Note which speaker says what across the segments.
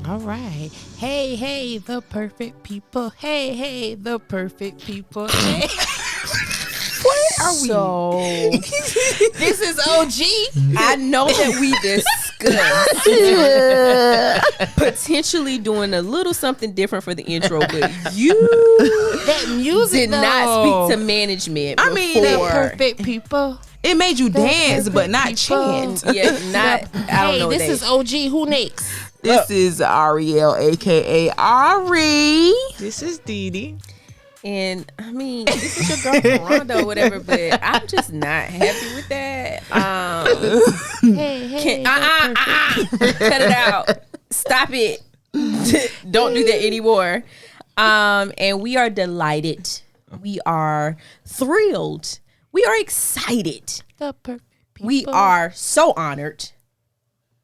Speaker 1: All right. Hey, the perfect people. Hey, the perfect people. Hey. Where are we?
Speaker 2: So
Speaker 1: This is OG.
Speaker 2: I know that we discussed potentially doing a little something different for the intro, but
Speaker 1: That music
Speaker 2: did not speak to management.
Speaker 3: I mean,
Speaker 1: the
Speaker 2: before.
Speaker 1: perfect people.
Speaker 3: It made you dance, but not
Speaker 1: people.
Speaker 3: chant.
Speaker 2: Yeah, not. I don't know.
Speaker 1: This
Speaker 2: that.
Speaker 1: is OG. Who next?
Speaker 3: This is Ariel, aka Auri.
Speaker 4: This is Dee Dee.
Speaker 2: And I mean, this is your girl Fraronda or whatever, but I'm just not happy with that.
Speaker 1: Hey,
Speaker 2: Cut it out. Stop it. Don't do that anymore. And we are delighted. We are thrilled. We are excited.
Speaker 1: the perfect people.
Speaker 2: We are so honored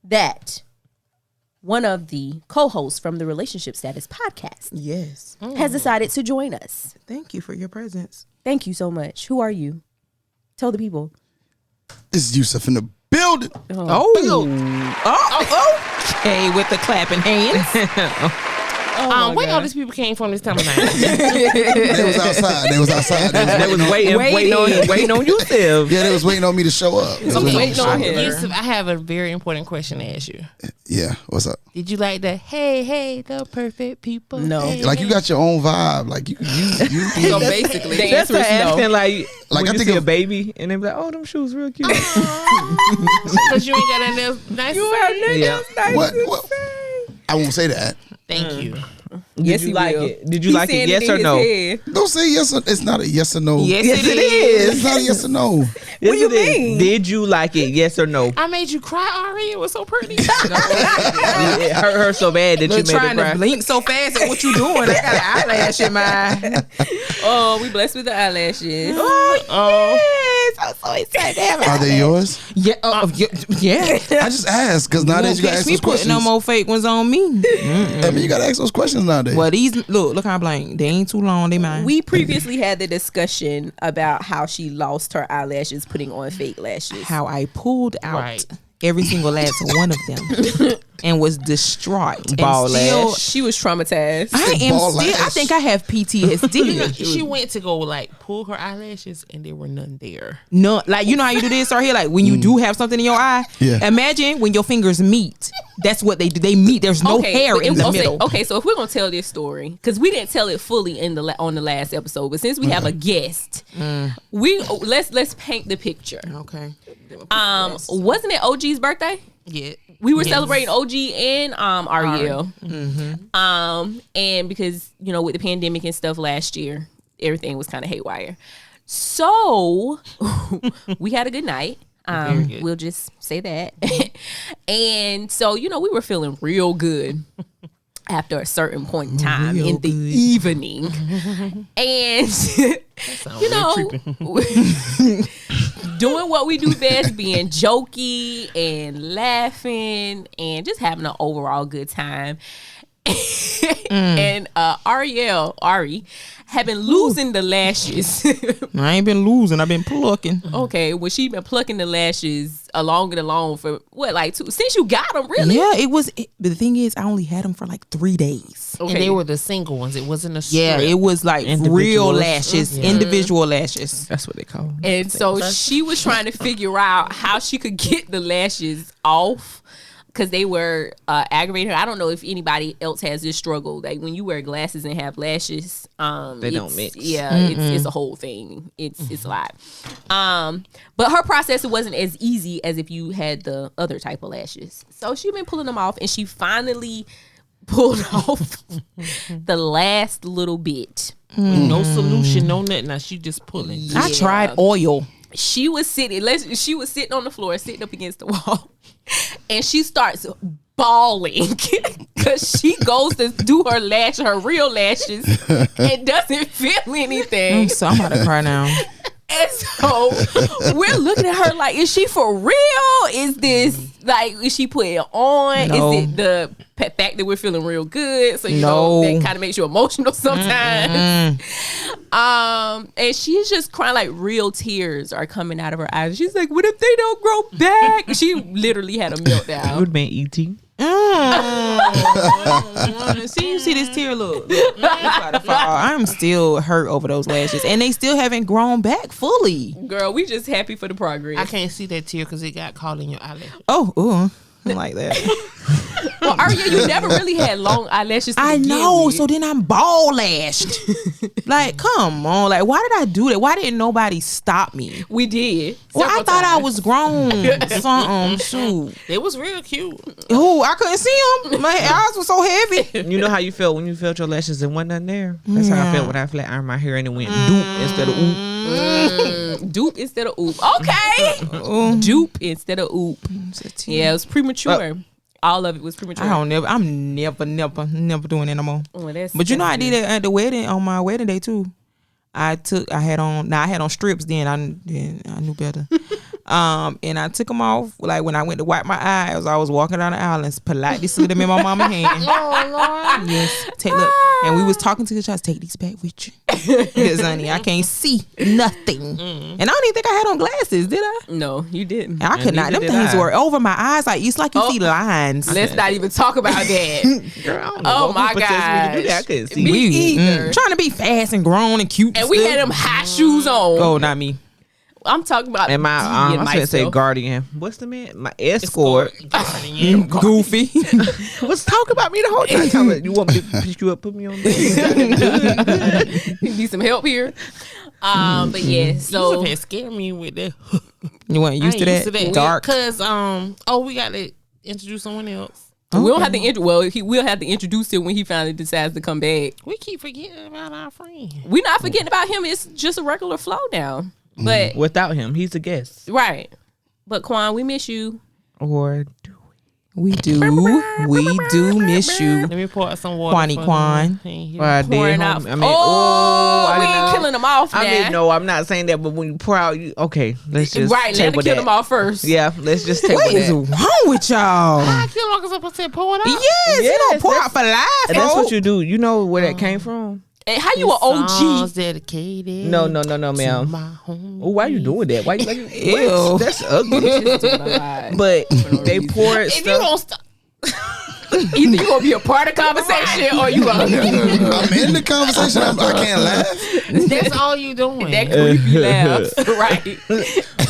Speaker 2: that one of the co-hosts from the Relationship Status podcast
Speaker 3: Yes.
Speaker 2: has decided to join us.
Speaker 3: Thank you for your presence.
Speaker 2: Thank you so much. Who are you? Tell the people.
Speaker 5: This is Yusuf in the building.
Speaker 3: Okay, with the clapping hands.
Speaker 1: Where all these people came from this time of night?
Speaker 5: They was outside. They was
Speaker 4: waiting on yourself.
Speaker 5: Yeah, they was waiting on me to show up. They was
Speaker 2: waiting on
Speaker 5: me to
Speaker 2: him.
Speaker 5: show up.
Speaker 1: Yusuf, I have a very important question to ask you.
Speaker 5: Yeah, what's up?
Speaker 1: Did you like the hey, the perfect people?
Speaker 2: No.
Speaker 1: Hey,
Speaker 5: Like you got your own vibe. Like you.
Speaker 2: So basically, the
Speaker 4: That's
Speaker 2: answer
Speaker 4: for
Speaker 2: is no.
Speaker 4: asking like
Speaker 5: Like,
Speaker 4: when
Speaker 5: I
Speaker 4: you
Speaker 5: think
Speaker 4: see a
Speaker 5: of-
Speaker 4: baby and they be like, oh, them shoes real cute.
Speaker 1: because you ain't got nothing else nice to say.
Speaker 4: Yeah.
Speaker 5: What? I won't say that.
Speaker 1: Thank you.
Speaker 2: Yes,
Speaker 4: Did you
Speaker 2: he
Speaker 4: like
Speaker 2: will.
Speaker 4: it? Did you
Speaker 2: He
Speaker 4: like
Speaker 2: said
Speaker 4: it? Yes
Speaker 2: in
Speaker 4: or
Speaker 2: his
Speaker 4: no?
Speaker 2: head.
Speaker 5: Don't say yes. It's not a yes or no.
Speaker 3: Yes,
Speaker 4: Yes,
Speaker 3: it
Speaker 4: it
Speaker 3: is.
Speaker 5: It's not a yes or no.
Speaker 4: What
Speaker 2: do you mean?
Speaker 4: Did you like it? Yes or no?
Speaker 1: I made you cry, Ari. It was so pretty.
Speaker 4: It hurt her so bad that you
Speaker 3: You're
Speaker 4: made
Speaker 3: trying
Speaker 4: her
Speaker 3: to
Speaker 4: cry.
Speaker 3: blink so fast at what you doing. I got an eyelash in my.
Speaker 2: Oh, we blessed with the eyelashes.
Speaker 3: Yes, I'm so excited.
Speaker 5: Are they yours?
Speaker 3: Yeah, yeah.
Speaker 5: I just asked because nowadays you gotta ask
Speaker 3: me
Speaker 5: those
Speaker 3: putting
Speaker 5: questions.
Speaker 3: no more fake ones on me.
Speaker 5: I mean, you gotta ask those questions nowadays.
Speaker 3: Well, these look how blank. They ain't too long. They mine.
Speaker 2: We previously had the discussion about how she lost her eyelashes putting on fake lashes.
Speaker 3: how I pulled out
Speaker 1: Right.
Speaker 3: every single last one of them and was distraught.
Speaker 4: Ball
Speaker 3: and still,
Speaker 4: lash.
Speaker 2: She was traumatized.
Speaker 3: I am
Speaker 5: Ball
Speaker 3: still. I
Speaker 5: lash.
Speaker 3: think I have PTSD.
Speaker 1: She went to go like pull her eyelashes and there were none there.
Speaker 3: No, like you know how you do this right here. Like when you do have something in your eye.
Speaker 5: Yeah.
Speaker 3: Imagine when your fingers meet. That's what they do. They meet. There's no hair
Speaker 2: but
Speaker 3: in the
Speaker 2: okay,
Speaker 3: middle.
Speaker 2: Okay, so if we're gonna tell this story, because we didn't tell it fully in the on the last episode, but since we have a guest, let's paint the picture.
Speaker 3: Okay.
Speaker 2: Wasn't it OG's birthday?
Speaker 3: Yeah.
Speaker 2: We were celebrating OG and Ariel. And because with the pandemic and stuff last year, everything was kind of haywire. So we had a good night.
Speaker 1: good.
Speaker 2: We'll just say that. And so we were feeling real good after a certain point in time in the evening. And doing what we do best, being jokey and laughing and just having an overall good time. And Ari had been losing the lashes.
Speaker 3: I ain't been losing. I've been plucking.
Speaker 2: Okay, well, she been plucking the lashes along and along for what, like since you got them, really?
Speaker 3: Yeah, it was. But the thing is, I only had them for like 3 days.
Speaker 2: Okay.
Speaker 1: And they were the single ones. It wasn't a strip.
Speaker 3: Yeah, it was like real
Speaker 4: Individuals.
Speaker 3: lashes, individual lashes.
Speaker 4: That's what they call them.
Speaker 2: And so she was trying to figure out how she could get the lashes off because they were aggravating her. I don't know if anybody else has this struggle. Like when you wear glasses and have lashes,
Speaker 4: They don't mix.
Speaker 2: Yeah, it's a whole thing. It's a lot. But her process, it wasn't as easy as if you had the other type of lashes. So she's been pulling them off, and she finally pulled off the last little bit.
Speaker 1: With no solution, no nothing. Now she just pulling.
Speaker 2: Yeah.
Speaker 3: I tried oil.
Speaker 2: She was sitting on the floor, sitting up against the wall, and she starts bawling because she goes to do her real lashes, and doesn't feel anything.
Speaker 3: So I'm about to cry now.
Speaker 2: And so we're looking at her like, is she for real? Is this like, is she putting it on?
Speaker 3: No.
Speaker 2: Is it the fact that we're feeling real good? So you
Speaker 3: No.
Speaker 2: know that kind of makes you emotional sometimes. And she's just crying, like real tears are coming out of her eyes. She's like, what if they don't grow back? She literally had a
Speaker 4: It
Speaker 2: meltdown.
Speaker 4: would have been E.T.
Speaker 3: See this tear look. It's about to fall. I'm still hurt over those lashes, and they still haven't grown back fully.
Speaker 2: Girl, we just happy for the progress.
Speaker 1: I can't see that tear because it got caught in your eyelash.
Speaker 3: Oh, ooh, I like that.
Speaker 2: Well, Aria, you never really had long eyelashes. To
Speaker 3: I
Speaker 2: begin
Speaker 3: know.
Speaker 2: with.
Speaker 3: So then I'm ball lashed. Like, come on. Like, why did I do that? Why didn't nobody stop me?
Speaker 2: We did.
Speaker 3: Well, I
Speaker 2: several
Speaker 3: thought I
Speaker 2: times.
Speaker 3: was grown. Something. Shoot.
Speaker 1: It was real cute.
Speaker 3: Oh, I couldn't see them. My eyes were so heavy.
Speaker 4: You know how you felt when you felt your lashes and wasn't nothing there? That's how I felt when I flat ironed my hair and it went doop instead of oop.
Speaker 2: Dupe instead of oop. Okay. Dupe instead of oop. Yeah, it was premature. All of it was premature.
Speaker 3: I'm never doing it no more.
Speaker 2: Oh, that's
Speaker 3: But you know, I did
Speaker 2: good.
Speaker 3: it at the wedding, on my wedding day too. I had on strips then. I knew better. And I took them off. Like when I went to wipe my eyes, I was walking down the aisle and politely slid them in my mama's hand.
Speaker 1: Oh, Lord.
Speaker 3: Yes, look. And we was talking to the child. Take these back with you, because honey, I can't see nothing. And I don't even think I had on glasses, did I?
Speaker 2: No, you didn't.
Speaker 3: I could not.
Speaker 4: neither
Speaker 3: Them
Speaker 4: did
Speaker 3: things
Speaker 4: I.
Speaker 3: were over my eyes. Like it's like you see lines.
Speaker 2: Let's not even talk about that.
Speaker 4: Girl, I don't know
Speaker 2: Oh
Speaker 4: what
Speaker 2: my
Speaker 4: people tell me to do that. I
Speaker 2: gosh.
Speaker 4: couldn't see.
Speaker 2: Me
Speaker 3: We
Speaker 2: either.
Speaker 3: trying to be fast and grown and cute.
Speaker 2: And we
Speaker 3: stuff.
Speaker 2: had them high shoes on.
Speaker 3: Oh, not me.
Speaker 2: I'm talking about
Speaker 4: And my,
Speaker 2: Dee
Speaker 4: I was
Speaker 2: and
Speaker 4: gonna say
Speaker 2: myself.
Speaker 4: guardian. What's the man? My escort.
Speaker 3: Goofy.
Speaker 4: Was talking about me the whole time. Talking about, you want me to pick you up, put me on there?
Speaker 2: You need some help here. But yeah, so
Speaker 1: Yusuf had scared me with that.
Speaker 3: You weren't used to that? Dark.
Speaker 1: Cause we got to introduce someone else.
Speaker 2: we don't have to we'll have to introduce him when he finally decides to come back.
Speaker 1: We keep forgetting about our friend.
Speaker 2: We're not forgetting about him. It's just a regular flow down. But
Speaker 4: Without him, he's a guest.
Speaker 2: right. But Quan, we miss you.
Speaker 4: Or do
Speaker 3: We do miss you,
Speaker 1: Let me pour some water.
Speaker 3: Quani
Speaker 1: for
Speaker 3: Quan.
Speaker 1: him. He ain't here.
Speaker 4: I did.
Speaker 2: Pouring out.
Speaker 4: I mean,
Speaker 2: oh,
Speaker 4: I
Speaker 2: we
Speaker 4: didn't
Speaker 2: ain't
Speaker 4: know.
Speaker 2: killing them off now.
Speaker 4: I mean, no, I'm not saying that, but when you pour out, okay, let's just
Speaker 2: Right, let
Speaker 4: table
Speaker 2: me kill
Speaker 4: that.
Speaker 2: them off first.
Speaker 4: Yeah, let's just table
Speaker 3: What is
Speaker 4: that.
Speaker 3: wrong with y'all?
Speaker 1: I kill him because I said pour it out.
Speaker 3: Yes, you
Speaker 4: Yes,
Speaker 3: don't pour out for life.
Speaker 4: And that's what
Speaker 3: bro.
Speaker 4: you do. You know where that came from?
Speaker 2: And how you an
Speaker 1: Songs
Speaker 2: OG?
Speaker 1: dedicated.
Speaker 4: No,
Speaker 1: to
Speaker 4: ma'am.
Speaker 1: my home.
Speaker 4: Oh, why you doing that? Why you like?
Speaker 3: Ew.
Speaker 4: That's ugly. But they poured
Speaker 1: If you
Speaker 4: stuff.
Speaker 1: don't stop,
Speaker 2: Either you gonna be a part of conversation or you gonna
Speaker 5: I'm in the conversation. I can't laugh.
Speaker 1: that's all you doing.
Speaker 2: that creepy laugh. Right.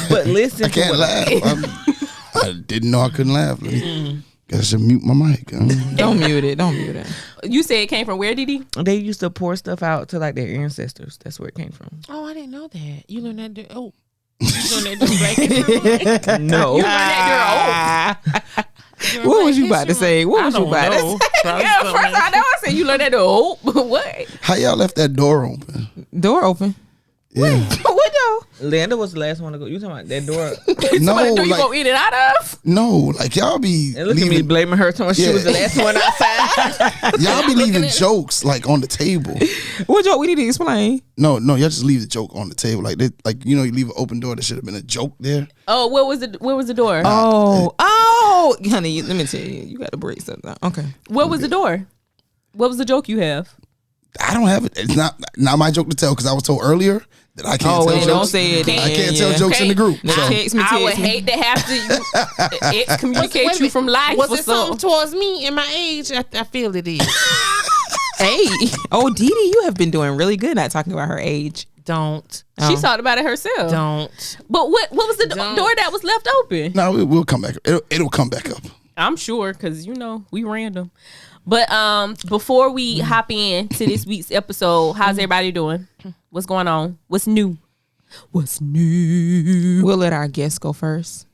Speaker 4: But listen,
Speaker 5: I can't laugh. I didn't know I couldn't laugh. Guess I should mute my mic.
Speaker 3: Don't mute it. Don't mute it.
Speaker 2: You said it came from where, Dee Dee?
Speaker 4: They used to pour stuff out to like their ancestors. That's where it came from.
Speaker 1: Oh, I didn't know that. You learned that. Oh, you learned that during Black History Month?
Speaker 4: No.
Speaker 2: You learned that
Speaker 1: During
Speaker 3: What
Speaker 1: Black
Speaker 3: was you about to
Speaker 1: History
Speaker 3: say?
Speaker 1: Month?
Speaker 3: What was
Speaker 1: I
Speaker 3: you
Speaker 1: don't
Speaker 3: about to
Speaker 1: know.
Speaker 3: say?
Speaker 1: Probably
Speaker 2: Yeah,
Speaker 1: something
Speaker 2: first I know I said you learned that. Oh, what?
Speaker 5: How y'all left that door open?
Speaker 3: Door open.
Speaker 5: Yeah.
Speaker 3: What though?
Speaker 4: Linda was the last one to go. You talking about that door?
Speaker 5: No,
Speaker 2: What do you
Speaker 5: like
Speaker 2: go in and out of?
Speaker 5: no, like y'all be
Speaker 4: And look at me
Speaker 5: leaving,
Speaker 4: blaming her. Talking about she
Speaker 5: Yeah.
Speaker 4: was the last one outside.
Speaker 5: y'all be leaving jokes like on the table.
Speaker 3: What joke we need to explain?
Speaker 5: No, y'all just leave the joke on the table. Like you leave an open door. There should have been a joke there.
Speaker 2: Oh, where was the door?
Speaker 3: Oh, honey, let me tell you, you got to break something down. Okay.
Speaker 2: Where was the door? What was the joke you have?
Speaker 5: I don't have it. It's not my joke to tell because I was told earlier that I can't
Speaker 3: Oh,
Speaker 5: tell
Speaker 3: well, don't
Speaker 5: jokes.
Speaker 3: say it.
Speaker 5: I
Speaker 3: then,
Speaker 5: can't tell
Speaker 3: yeah.
Speaker 5: jokes in the group.
Speaker 3: No,
Speaker 5: So
Speaker 3: text me.
Speaker 2: I would
Speaker 3: Text me.
Speaker 2: hate to have to excommunicate
Speaker 1: Wait a
Speaker 2: you from life.
Speaker 1: Was
Speaker 2: for
Speaker 1: it something
Speaker 2: some.
Speaker 1: towards me in my age? I feel it is.
Speaker 3: Hey, oh, Dee Dee, you have been doing really good not talking about her age.
Speaker 1: Don't.
Speaker 2: She thought about it herself.
Speaker 1: Don't.
Speaker 2: But what was the
Speaker 1: Don't.
Speaker 2: door that was left open?
Speaker 5: no, we'll come back. It'll come back up.
Speaker 2: I'm sure, because we random. But before we hop in to this week's episode, how's everybody doing? What's going on? What's new? What's new?
Speaker 3: We'll let our guests go first.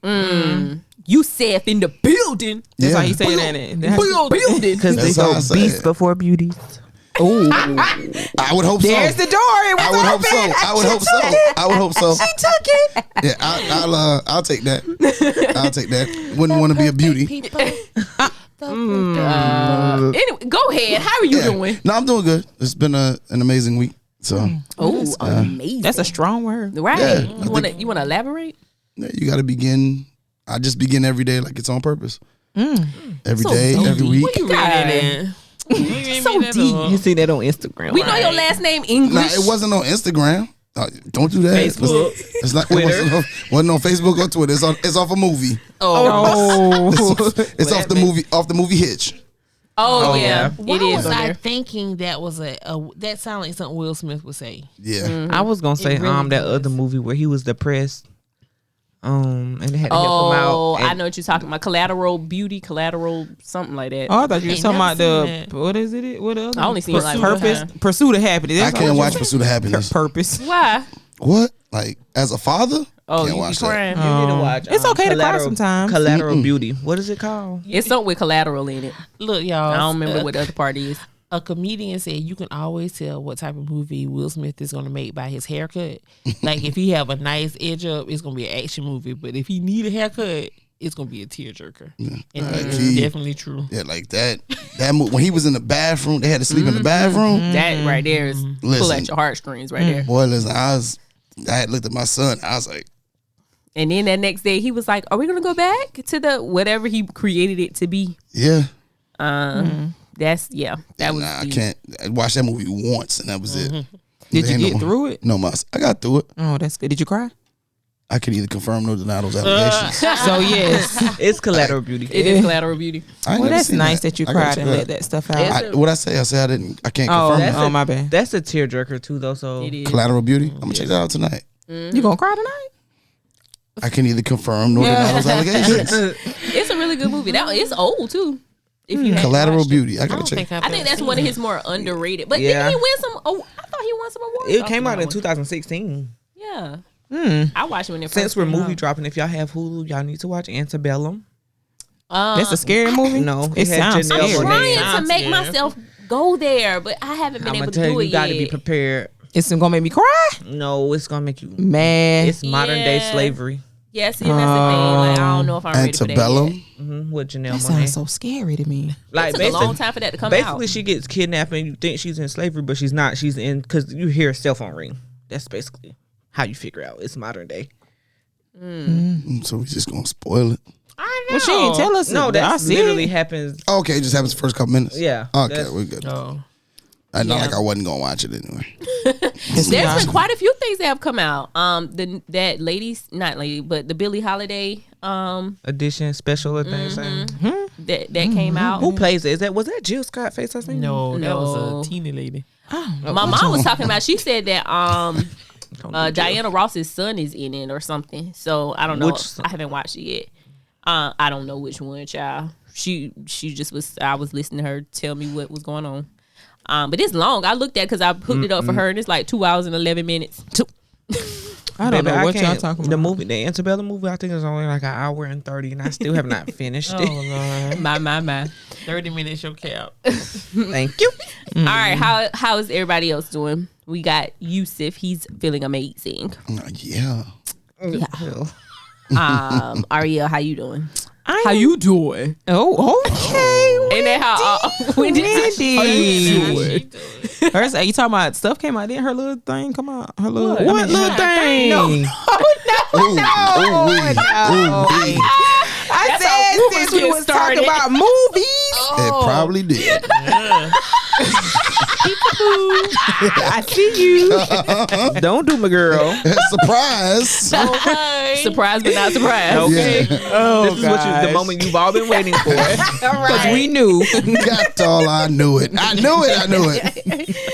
Speaker 2: Yusuf in the building.
Speaker 3: That's
Speaker 5: Yeah.
Speaker 3: how you say that.
Speaker 2: Building.
Speaker 4: Because they
Speaker 5: That's how I
Speaker 4: go
Speaker 5: say
Speaker 4: beast
Speaker 5: it.
Speaker 4: before beauty.
Speaker 3: Oh,
Speaker 5: I would hope so.
Speaker 3: there's the door. It was
Speaker 5: I would hope so.
Speaker 3: open.
Speaker 5: I would hope so. I would hope so.
Speaker 3: She took it.
Speaker 5: Yeah, I'll take that. I'll take that. Wouldn't want to be a beauty.
Speaker 1: People.
Speaker 2: Anyway, go ahead. How are you doing?
Speaker 5: No, I'm doing good. It's been an amazing week. So
Speaker 2: Oh, amazing.
Speaker 3: That's a strong word.
Speaker 2: Right.
Speaker 5: Yeah,
Speaker 2: You wanna elaborate?
Speaker 5: yeah, you got to begin. I just begin every day like it's on purpose. Every day, every week.
Speaker 1: You read it in.
Speaker 2: So deep.
Speaker 4: You see that on Instagram.
Speaker 2: We know your last name English.
Speaker 5: Nah, it wasn't on Instagram. Don't do that.
Speaker 4: Facebook.
Speaker 5: It's not.
Speaker 4: Twitter.
Speaker 5: It wasn't on Facebook or Twitter. It's off a movie.
Speaker 3: Oh,
Speaker 5: It's off the movie. Off the movie Hitch.
Speaker 2: Oh, yeah.
Speaker 1: Why
Speaker 2: It is
Speaker 1: was
Speaker 2: on
Speaker 1: I
Speaker 2: there.
Speaker 1: thinking that was that sounded like something Will Smith would say?
Speaker 5: Yeah.
Speaker 4: I was gonna say
Speaker 1: really
Speaker 4: that
Speaker 1: does.
Speaker 4: other movie where he was depressed. And they had to help him out.
Speaker 2: Oh, I
Speaker 4: and-
Speaker 2: know what you're talking about. Collateral beauty, collateral something like that.
Speaker 3: I thought you were
Speaker 1: Ain't
Speaker 3: talking about
Speaker 1: never
Speaker 3: the
Speaker 1: seen that.
Speaker 3: what is it? What else?
Speaker 2: I only seen it like one
Speaker 3: purpose.
Speaker 2: time.
Speaker 3: Pursuit of happiness.
Speaker 5: I
Speaker 3: That's
Speaker 5: can't
Speaker 3: what
Speaker 5: watch
Speaker 3: you-
Speaker 5: Pursuit of Happiness.
Speaker 3: Purpose.
Speaker 2: Why?
Speaker 5: What? Like as a father?
Speaker 2: Oh,
Speaker 5: Can't
Speaker 2: you be
Speaker 5: watch that.
Speaker 2: crying.
Speaker 4: You need to watch.
Speaker 3: It's okay to cry
Speaker 4: Collateral-
Speaker 3: sometimes.
Speaker 4: Collateral Beauty. What is it called?
Speaker 2: It's something with collateral in it.
Speaker 1: Look, y'all.
Speaker 2: I don't remember what the other part is.
Speaker 1: A comedian said you can always tell what type of movie Will Smith is going to make by his haircut. Like if he have a nice edge up, it's going to be an action movie. But if he need a haircut, it's going to be a tearjerker. And that's
Speaker 5: he-
Speaker 1: definitely true.
Speaker 5: Yeah, like that. When he was in the bathroom, they had to sleep in the bathroom.
Speaker 2: That right there is pull
Speaker 5: Listen.
Speaker 2: at your heartstrings right there.
Speaker 5: Boy, listen, I had looked at my son. I was like,
Speaker 2: And then that next day he was like, "Are we gonna go back to the whatever he created it to be?"
Speaker 5: yeah.
Speaker 2: That's that was.
Speaker 5: Nah, I
Speaker 2: deep.
Speaker 5: can't. I watched that movie once, and that was it.
Speaker 3: Did
Speaker 5: There
Speaker 3: you
Speaker 5: ain't
Speaker 3: get through it?
Speaker 5: No, I got through it.
Speaker 3: Oh, that's good. Did you cry?
Speaker 5: I could either confirm nor deny those allegations.
Speaker 3: So yes.
Speaker 4: It's Collateral Beauty.
Speaker 2: It is collateral beauty.
Speaker 5: I ain't
Speaker 3: Well,
Speaker 5: never
Speaker 3: that's
Speaker 5: seen
Speaker 3: nice that you
Speaker 5: I gotta
Speaker 3: cried
Speaker 5: check
Speaker 3: and
Speaker 5: it
Speaker 3: let
Speaker 5: out.
Speaker 3: that stuff out.
Speaker 5: What I say? I said I didn't. I can't
Speaker 3: Oh,
Speaker 5: confirm.
Speaker 3: oh, my bad.
Speaker 4: That's a tearjerker too, though. So
Speaker 2: It is.
Speaker 5: Collateral Beauty. I'm gonna check that out tonight.
Speaker 3: You gonna cry tonight?
Speaker 5: I can either confirm nor deny those allegations.
Speaker 2: It's a really good movie. That it's old too. If you haven't
Speaker 5: Collateral
Speaker 2: watched it.
Speaker 5: Beauty. I
Speaker 1: I
Speaker 5: gotta
Speaker 1: don't
Speaker 5: check.
Speaker 1: think
Speaker 2: I think that's one of his more underrated. But
Speaker 4: Yeah.
Speaker 2: didn't he win some? Oh, I thought he won some awards.
Speaker 4: it
Speaker 2: off
Speaker 4: came
Speaker 2: of
Speaker 4: out
Speaker 2: that
Speaker 4: in
Speaker 2: one.
Speaker 4: 2016.
Speaker 2: Yeah. I watched it when it
Speaker 4: Since
Speaker 2: first
Speaker 4: we're
Speaker 2: came
Speaker 4: movie
Speaker 2: out.
Speaker 4: dropping, if y'all have Hulu, y'all need to watch Antebellum.
Speaker 3: That's a scary movie.
Speaker 4: No,
Speaker 3: it
Speaker 4: it had
Speaker 3: sounds
Speaker 4: Janelle
Speaker 2: I'm
Speaker 3: scary.
Speaker 4: Monáe.
Speaker 2: trying to
Speaker 1: Sounds
Speaker 2: make
Speaker 1: scary.
Speaker 2: myself go there, but I haven't been
Speaker 4: I'm
Speaker 2: able
Speaker 4: gonna
Speaker 2: to
Speaker 4: tell
Speaker 2: do
Speaker 4: you,
Speaker 2: it
Speaker 4: you got to
Speaker 2: yet.
Speaker 4: be prepared.
Speaker 3: It's gonna make me cry.
Speaker 4: No, it's gonna make you
Speaker 3: Man,
Speaker 4: It's modern day
Speaker 2: Yeah.
Speaker 4: slavery.
Speaker 2: Yeah, see, that's the thing. Like, I don't know if I'm ready for that
Speaker 5: Antebellum.
Speaker 2: yet.
Speaker 4: With Janelle
Speaker 3: that
Speaker 4: Monáe.
Speaker 3: sounds so scary to me.
Speaker 4: Like
Speaker 2: It took a long time for that to come
Speaker 4: basically,
Speaker 2: out.
Speaker 4: she gets kidnapped and you think she's in slavery, but she's not. She's in because you hear a cell phone ring. That's basically how you figure out it's modern day.
Speaker 5: So we just gonna spoil it.
Speaker 1: I know.
Speaker 3: Well, she ain't tell us.
Speaker 4: No,
Speaker 3: I
Speaker 4: that
Speaker 3: see
Speaker 4: literally
Speaker 3: it.
Speaker 4: happens.
Speaker 5: Okay, it just happens the first couple minutes.
Speaker 4: Yeah,
Speaker 5: Okay,
Speaker 4: that's-
Speaker 5: we're good.
Speaker 1: Oh.
Speaker 5: Not like I wasn't gonna watch it anyway.
Speaker 2: There's been quite a few things that have come out. That the Billie Holiday
Speaker 4: Edition special or thing.
Speaker 2: that came out.
Speaker 4: Who plays it? Was that Jill Scott face? I think
Speaker 1: No, that
Speaker 2: No.
Speaker 1: was a teeny lady.
Speaker 2: My mom was talking about. She said that Diana Ross's son is in it or something. So I don't know.
Speaker 4: Which son?
Speaker 2: I haven't watched it yet. I don't know which one, child. She just was. I was listening to her tell me what was going on. But it's long. I looked at it because I hooked it up for her, and it's like 2 hours and 11 minutes.
Speaker 3: I don't
Speaker 4: Baby,
Speaker 3: know what y'all
Speaker 4: can't-
Speaker 3: talking
Speaker 4: The
Speaker 3: about.
Speaker 4: movie, the Antebellum movie, I think is only like an hour and 30, and I still have not finished
Speaker 1: Oh,
Speaker 4: it.
Speaker 1: Lord.
Speaker 2: My.
Speaker 1: 30 minutes your cap.
Speaker 4: Thank you.
Speaker 2: All right, how is everybody else doing? We got Yusuf. He's feeling amazing.
Speaker 5: Yeah.
Speaker 2: Ariel, how you doing?
Speaker 3: How
Speaker 2: you doing?
Speaker 3: Oh, okay.
Speaker 2: And then how
Speaker 3: Wendy. Hers, you talking about stuff came out? Didn't her little thing come out? Her little
Speaker 4: What little thing?
Speaker 3: No. I
Speaker 2: That's how
Speaker 3: said
Speaker 2: rumors
Speaker 3: since we
Speaker 2: get
Speaker 3: was
Speaker 2: started.
Speaker 3: talking about movies.
Speaker 5: It probably did.
Speaker 3: I see you.
Speaker 4: Don't do my girl.
Speaker 5: Surprise.
Speaker 2: surprised but not surprised?
Speaker 4: Okay.
Speaker 3: Oh,
Speaker 4: This is the moment you've all been waiting for.
Speaker 3: because we knew.
Speaker 5: Got all I knew it. I knew it.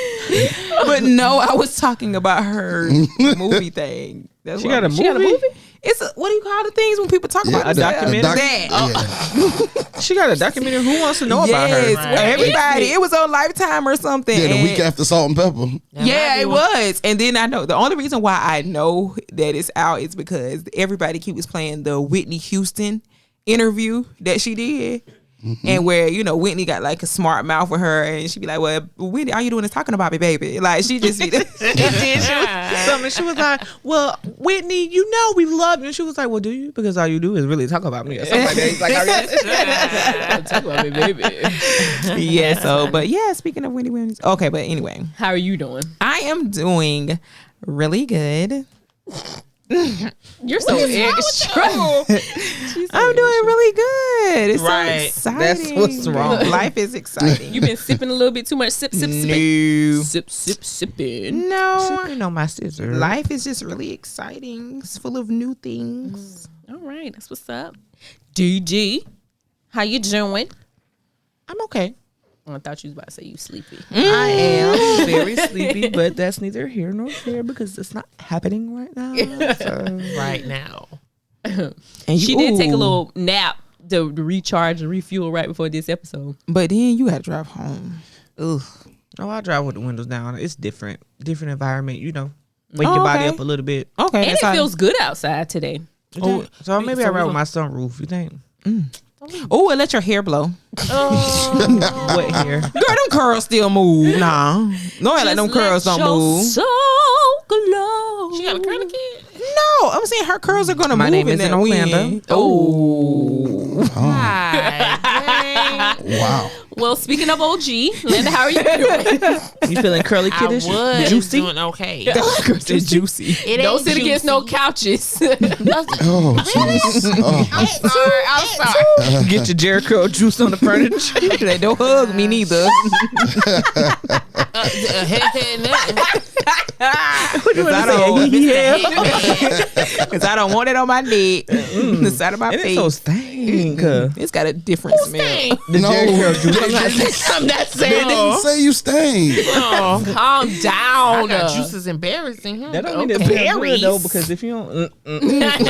Speaker 3: But no, I was talking about her movie thing. That's
Speaker 4: She
Speaker 3: what
Speaker 4: got a
Speaker 3: I'm-
Speaker 4: movie?
Speaker 3: It's what do you call the things when people talk about
Speaker 4: a
Speaker 3: the-
Speaker 4: documentary?
Speaker 3: That.
Speaker 4: She got a documentary. Who wants to know about her?
Speaker 3: Yes, everybody. It was on Lifetime or something.
Speaker 5: Yeah, the
Speaker 3: and-
Speaker 5: week after Salt and Pepper.
Speaker 3: Yeah, it was. And then I know the only reason why I know that it's out is because everybody keeps playing the Whitney Houston interview that she did. And where, you know, Whitney got like a smart mouth with her, and she be like, well, Whitney, all you doing is talking about me, baby. Like, she just be
Speaker 4: she was like, well, Whitney, you know we love you. And she was like, well, do you? Because all you do is really talk about me or something like that. He's like,
Speaker 2: Talk about me, baby.
Speaker 3: yeah, so, but yeah, speaking of Whitney Williams. Okay, but anyway.
Speaker 2: How are you doing?
Speaker 3: I am doing really good.
Speaker 2: You're so extra.
Speaker 3: I'm doing really good. It's
Speaker 4: Right.
Speaker 3: so exciting.
Speaker 4: That's what's wrong.
Speaker 3: Life is exciting.
Speaker 2: You've been sipping a little bit too much. Sipping.
Speaker 3: No.
Speaker 2: Sipping.
Speaker 3: No.
Speaker 4: sipping on my scissors.
Speaker 3: Life is just really exciting. It's full of new things.
Speaker 2: All right, that's what's up. Dee Dee, how you doing?
Speaker 4: I'm okay.
Speaker 2: I thought you was about to say you sleepy.
Speaker 4: I am very sleepy, but that's neither here nor there because it's not happening right now. So.
Speaker 1: Right now.
Speaker 3: And
Speaker 2: She did take a little nap to recharge and refuel right before this episode.
Speaker 3: But then you had to drive home. Ugh.
Speaker 4: Oh, I drive with the windows down. It's different environment, you know. Wake your body up a little bit.
Speaker 3: Okay.
Speaker 2: And it feels good outside today.
Speaker 4: Oh, so maybe I ride
Speaker 1: we
Speaker 4: with my sunroof. You think?
Speaker 3: Oh, and let your hair blow.
Speaker 4: Wet hair.
Speaker 3: Girl, them curls still move. Nah. No, let them curls don't move.
Speaker 2: So glow.
Speaker 1: She got a curly kid?
Speaker 3: No, I'm saying her curls are gonna
Speaker 4: My
Speaker 3: move
Speaker 4: name
Speaker 3: in
Speaker 4: is
Speaker 3: that
Speaker 4: in Orlando.
Speaker 3: wind. Oh.
Speaker 1: God dang.
Speaker 5: Wow.
Speaker 2: Well, speaking of OG, Linda, how are you doing?
Speaker 4: You feeling curly
Speaker 1: I
Speaker 4: kiddish?
Speaker 1: was
Speaker 4: Juicy?
Speaker 1: doing okay.
Speaker 3: It's juicy.
Speaker 1: It
Speaker 2: Don't
Speaker 1: ain't
Speaker 2: sit against no
Speaker 1: juicy.
Speaker 2: couches.
Speaker 5: Oh, jeez. Oh.
Speaker 1: I'm sorry.
Speaker 4: Get your Jerry curl juice on the furniture.
Speaker 3: They don't hug me neither. Because I don't want it on my neck. The side of my
Speaker 4: And
Speaker 3: face.
Speaker 4: it's so stink.
Speaker 3: It's got a different smell.
Speaker 4: The
Speaker 5: No.
Speaker 4: Jerry curl juice.
Speaker 2: I'm not
Speaker 5: They
Speaker 2: saying
Speaker 5: didn't say you stank.
Speaker 2: calm
Speaker 1: I
Speaker 2: down.
Speaker 1: got juice is embarrassing.
Speaker 4: That don't mean it's very good though, because if you don't, no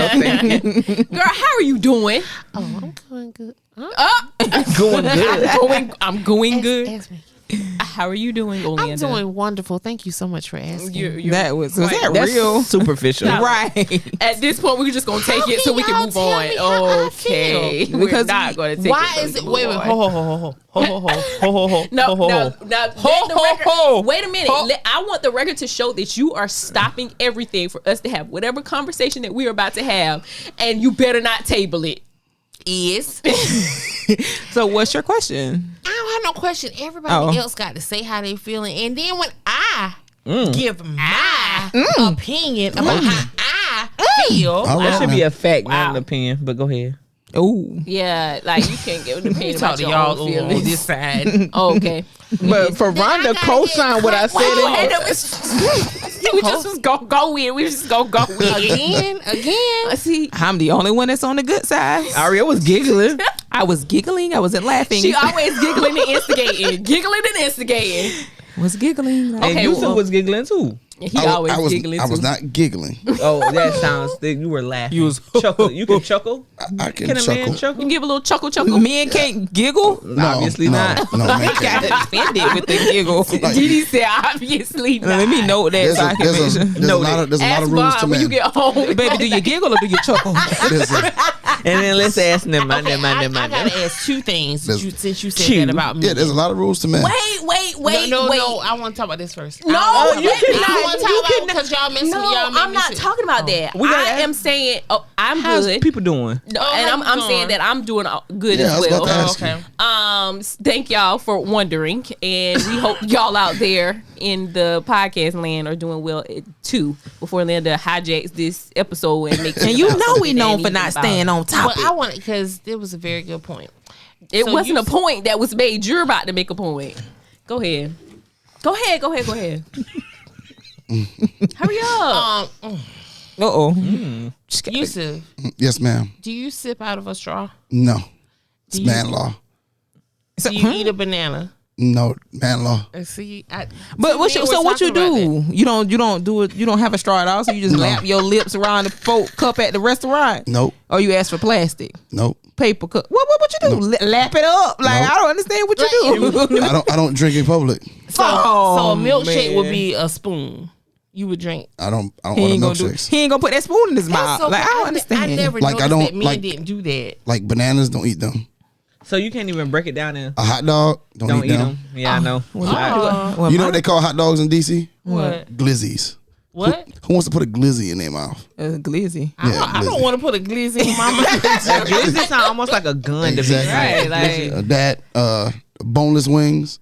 Speaker 4: thank you.
Speaker 2: Girl, how are you doing?
Speaker 1: Oh, I'm doing good.
Speaker 4: Going good.
Speaker 2: I'm going good.
Speaker 1: Ask me.
Speaker 2: How are you doing, Orlando?
Speaker 1: I'm doing wonderful. Thank you so much for asking.
Speaker 3: That was that
Speaker 4: That's
Speaker 3: real?
Speaker 4: superficial.
Speaker 3: Right.
Speaker 2: At this point, we're just gonna take it so we can
Speaker 1: y'all
Speaker 2: move
Speaker 1: tell
Speaker 2: on.
Speaker 1: me how I
Speaker 2: Okay,
Speaker 1: feel?
Speaker 2: we're
Speaker 3: Because
Speaker 2: not gonna take it.
Speaker 1: Why
Speaker 2: so
Speaker 1: is
Speaker 2: we
Speaker 1: it?
Speaker 2: can
Speaker 1: Wait,
Speaker 2: move
Speaker 1: wait,
Speaker 2: on.
Speaker 1: ho.
Speaker 2: No. Wait a minute. I want the record to show that you are stopping everything for us to have whatever conversation that we're about to have, and you better not table it.
Speaker 1: Is
Speaker 3: So what's your question?
Speaker 1: I don't have no question. Everybody
Speaker 3: Oh.
Speaker 1: else got to say how they feeling, and then when I give my opinion about how I feel,
Speaker 5: All
Speaker 4: That
Speaker 5: right
Speaker 4: should
Speaker 5: now.
Speaker 4: be a fact, not an opinion. But go ahead.
Speaker 3: Oh.
Speaker 2: Yeah, like you can't give an opinion
Speaker 1: talk
Speaker 2: about
Speaker 1: to
Speaker 2: your
Speaker 1: y'all
Speaker 2: own
Speaker 1: on
Speaker 2: feelings.
Speaker 1: this side.
Speaker 2: Oh, okay.
Speaker 4: But Fraronda co-signed what I said.
Speaker 2: We just was gonna go in. We just gonna go in.
Speaker 1: Again.
Speaker 2: See,
Speaker 3: I'm the only one that's on the good side.
Speaker 4: Aria was giggling.
Speaker 3: I was giggling. I wasn't laughing.
Speaker 2: she always giggling and instigating.
Speaker 3: was giggling.
Speaker 4: And
Speaker 2: Okay,
Speaker 4: Yusuf
Speaker 2: well-
Speaker 4: was giggling too.
Speaker 2: He always giggling
Speaker 5: I was
Speaker 2: too.
Speaker 5: not giggling.
Speaker 4: Oh, that sounds thick. You were laughing.
Speaker 3: You was
Speaker 4: chuckle. You can chuckle.
Speaker 5: I can
Speaker 4: Can a
Speaker 5: chuckle.
Speaker 4: man
Speaker 2: You
Speaker 4: chuckle?
Speaker 2: can give a little chuckle.
Speaker 3: Men can't giggle.
Speaker 5: No,
Speaker 4: Obviously
Speaker 5: no,
Speaker 4: not.
Speaker 5: No, man
Speaker 3: Got
Speaker 5: can't.
Speaker 3: offended with the giggle.
Speaker 5: Like,
Speaker 2: Dee Dee said, obviously not.
Speaker 3: Let me note that
Speaker 5: there's
Speaker 3: so I can make sure.
Speaker 5: a lot of
Speaker 2: Ask
Speaker 5: rules to
Speaker 2: Bob when you
Speaker 5: men.
Speaker 2: get home.
Speaker 3: Baby, do you giggle or do you chuckle?
Speaker 4: And then let's ask them.
Speaker 1: I gotta ask two things since you said that about me.
Speaker 5: Yeah, there's a lot of rules to men.
Speaker 2: Wait.
Speaker 1: No. I want to talk about this first.
Speaker 2: No,
Speaker 1: I
Speaker 2: you cannot.
Speaker 1: want to talk about because y'all missed me.
Speaker 2: No,
Speaker 1: Y'all made
Speaker 2: I'm
Speaker 1: me
Speaker 2: not
Speaker 1: sick.
Speaker 2: talking about that.
Speaker 4: We gotta
Speaker 2: I am saying, I'm
Speaker 4: How's
Speaker 2: good.
Speaker 4: people doing?
Speaker 2: No,
Speaker 1: Oh,
Speaker 2: and
Speaker 1: how
Speaker 2: I'm
Speaker 1: you
Speaker 2: saying
Speaker 1: doing?
Speaker 2: that I'm doing good
Speaker 5: Yeah, I
Speaker 2: as
Speaker 5: was about
Speaker 2: well.
Speaker 5: to ask you.
Speaker 2: Thank y'all for wondering, and we hope y'all out there in the podcast land are doing well too. Before Linda hijacks this episode and makes
Speaker 3: And
Speaker 2: it
Speaker 3: you
Speaker 2: about
Speaker 3: know we
Speaker 2: something
Speaker 3: known
Speaker 2: that
Speaker 3: for
Speaker 2: ain't
Speaker 3: not
Speaker 2: even
Speaker 3: staying
Speaker 2: about.
Speaker 3: on topic.
Speaker 1: Well, I want it because it was a very good point.
Speaker 2: It
Speaker 1: So
Speaker 2: wasn't
Speaker 1: you-
Speaker 2: a point that was made. You're about to make a point. Go ahead. Hurry up.
Speaker 3: Uh-oh.
Speaker 1: Yusuf,
Speaker 5: Yes, ma'am.
Speaker 1: do you sip out of a straw?
Speaker 5: No. It's
Speaker 1: you-
Speaker 5: man law.
Speaker 1: Do you eat a banana?
Speaker 5: No, man law.
Speaker 1: See,
Speaker 3: But what you, so what you do? You don't do it. You don't have a straw at all. So you just
Speaker 5: No.
Speaker 3: lap your lips around the folk cup at the restaurant.
Speaker 5: Nope.
Speaker 3: Or you ask for plastic,
Speaker 5: Nope.
Speaker 3: paper cup. What you do? Lap it up? Like
Speaker 5: Nope.
Speaker 3: I don't understand what you do.
Speaker 5: I don't drink in public.
Speaker 1: So
Speaker 3: Oh,
Speaker 1: a milkshake
Speaker 3: man.
Speaker 1: would be a spoon. You would drink.
Speaker 5: I don't
Speaker 3: He
Speaker 5: order
Speaker 3: ain't gonna do.
Speaker 5: milkshakes.
Speaker 3: He ain't gonna put that spoon in his mouth.
Speaker 1: So
Speaker 3: Like I don't
Speaker 1: I
Speaker 3: understand.
Speaker 1: never
Speaker 5: Like, I
Speaker 1: noticed
Speaker 5: don't-
Speaker 1: that men
Speaker 5: like-
Speaker 1: didn't do that.
Speaker 5: Like bananas, don't eat them.
Speaker 4: So you can't even break it down in.
Speaker 5: A hot dog, don't eat them.
Speaker 4: Yeah, I know.
Speaker 3: Well,
Speaker 5: You know what they call hot dogs in DC?
Speaker 1: What?
Speaker 5: Glizzies.
Speaker 1: What?
Speaker 5: Who wants to put a glizzy in their mouth?
Speaker 3: glizzy.
Speaker 1: I don't want to put a glizzy in my mouth.
Speaker 4: Glizzy sound almost like a gun
Speaker 5: Exactly.
Speaker 4: to me. Right? Like,
Speaker 5: That boneless wings.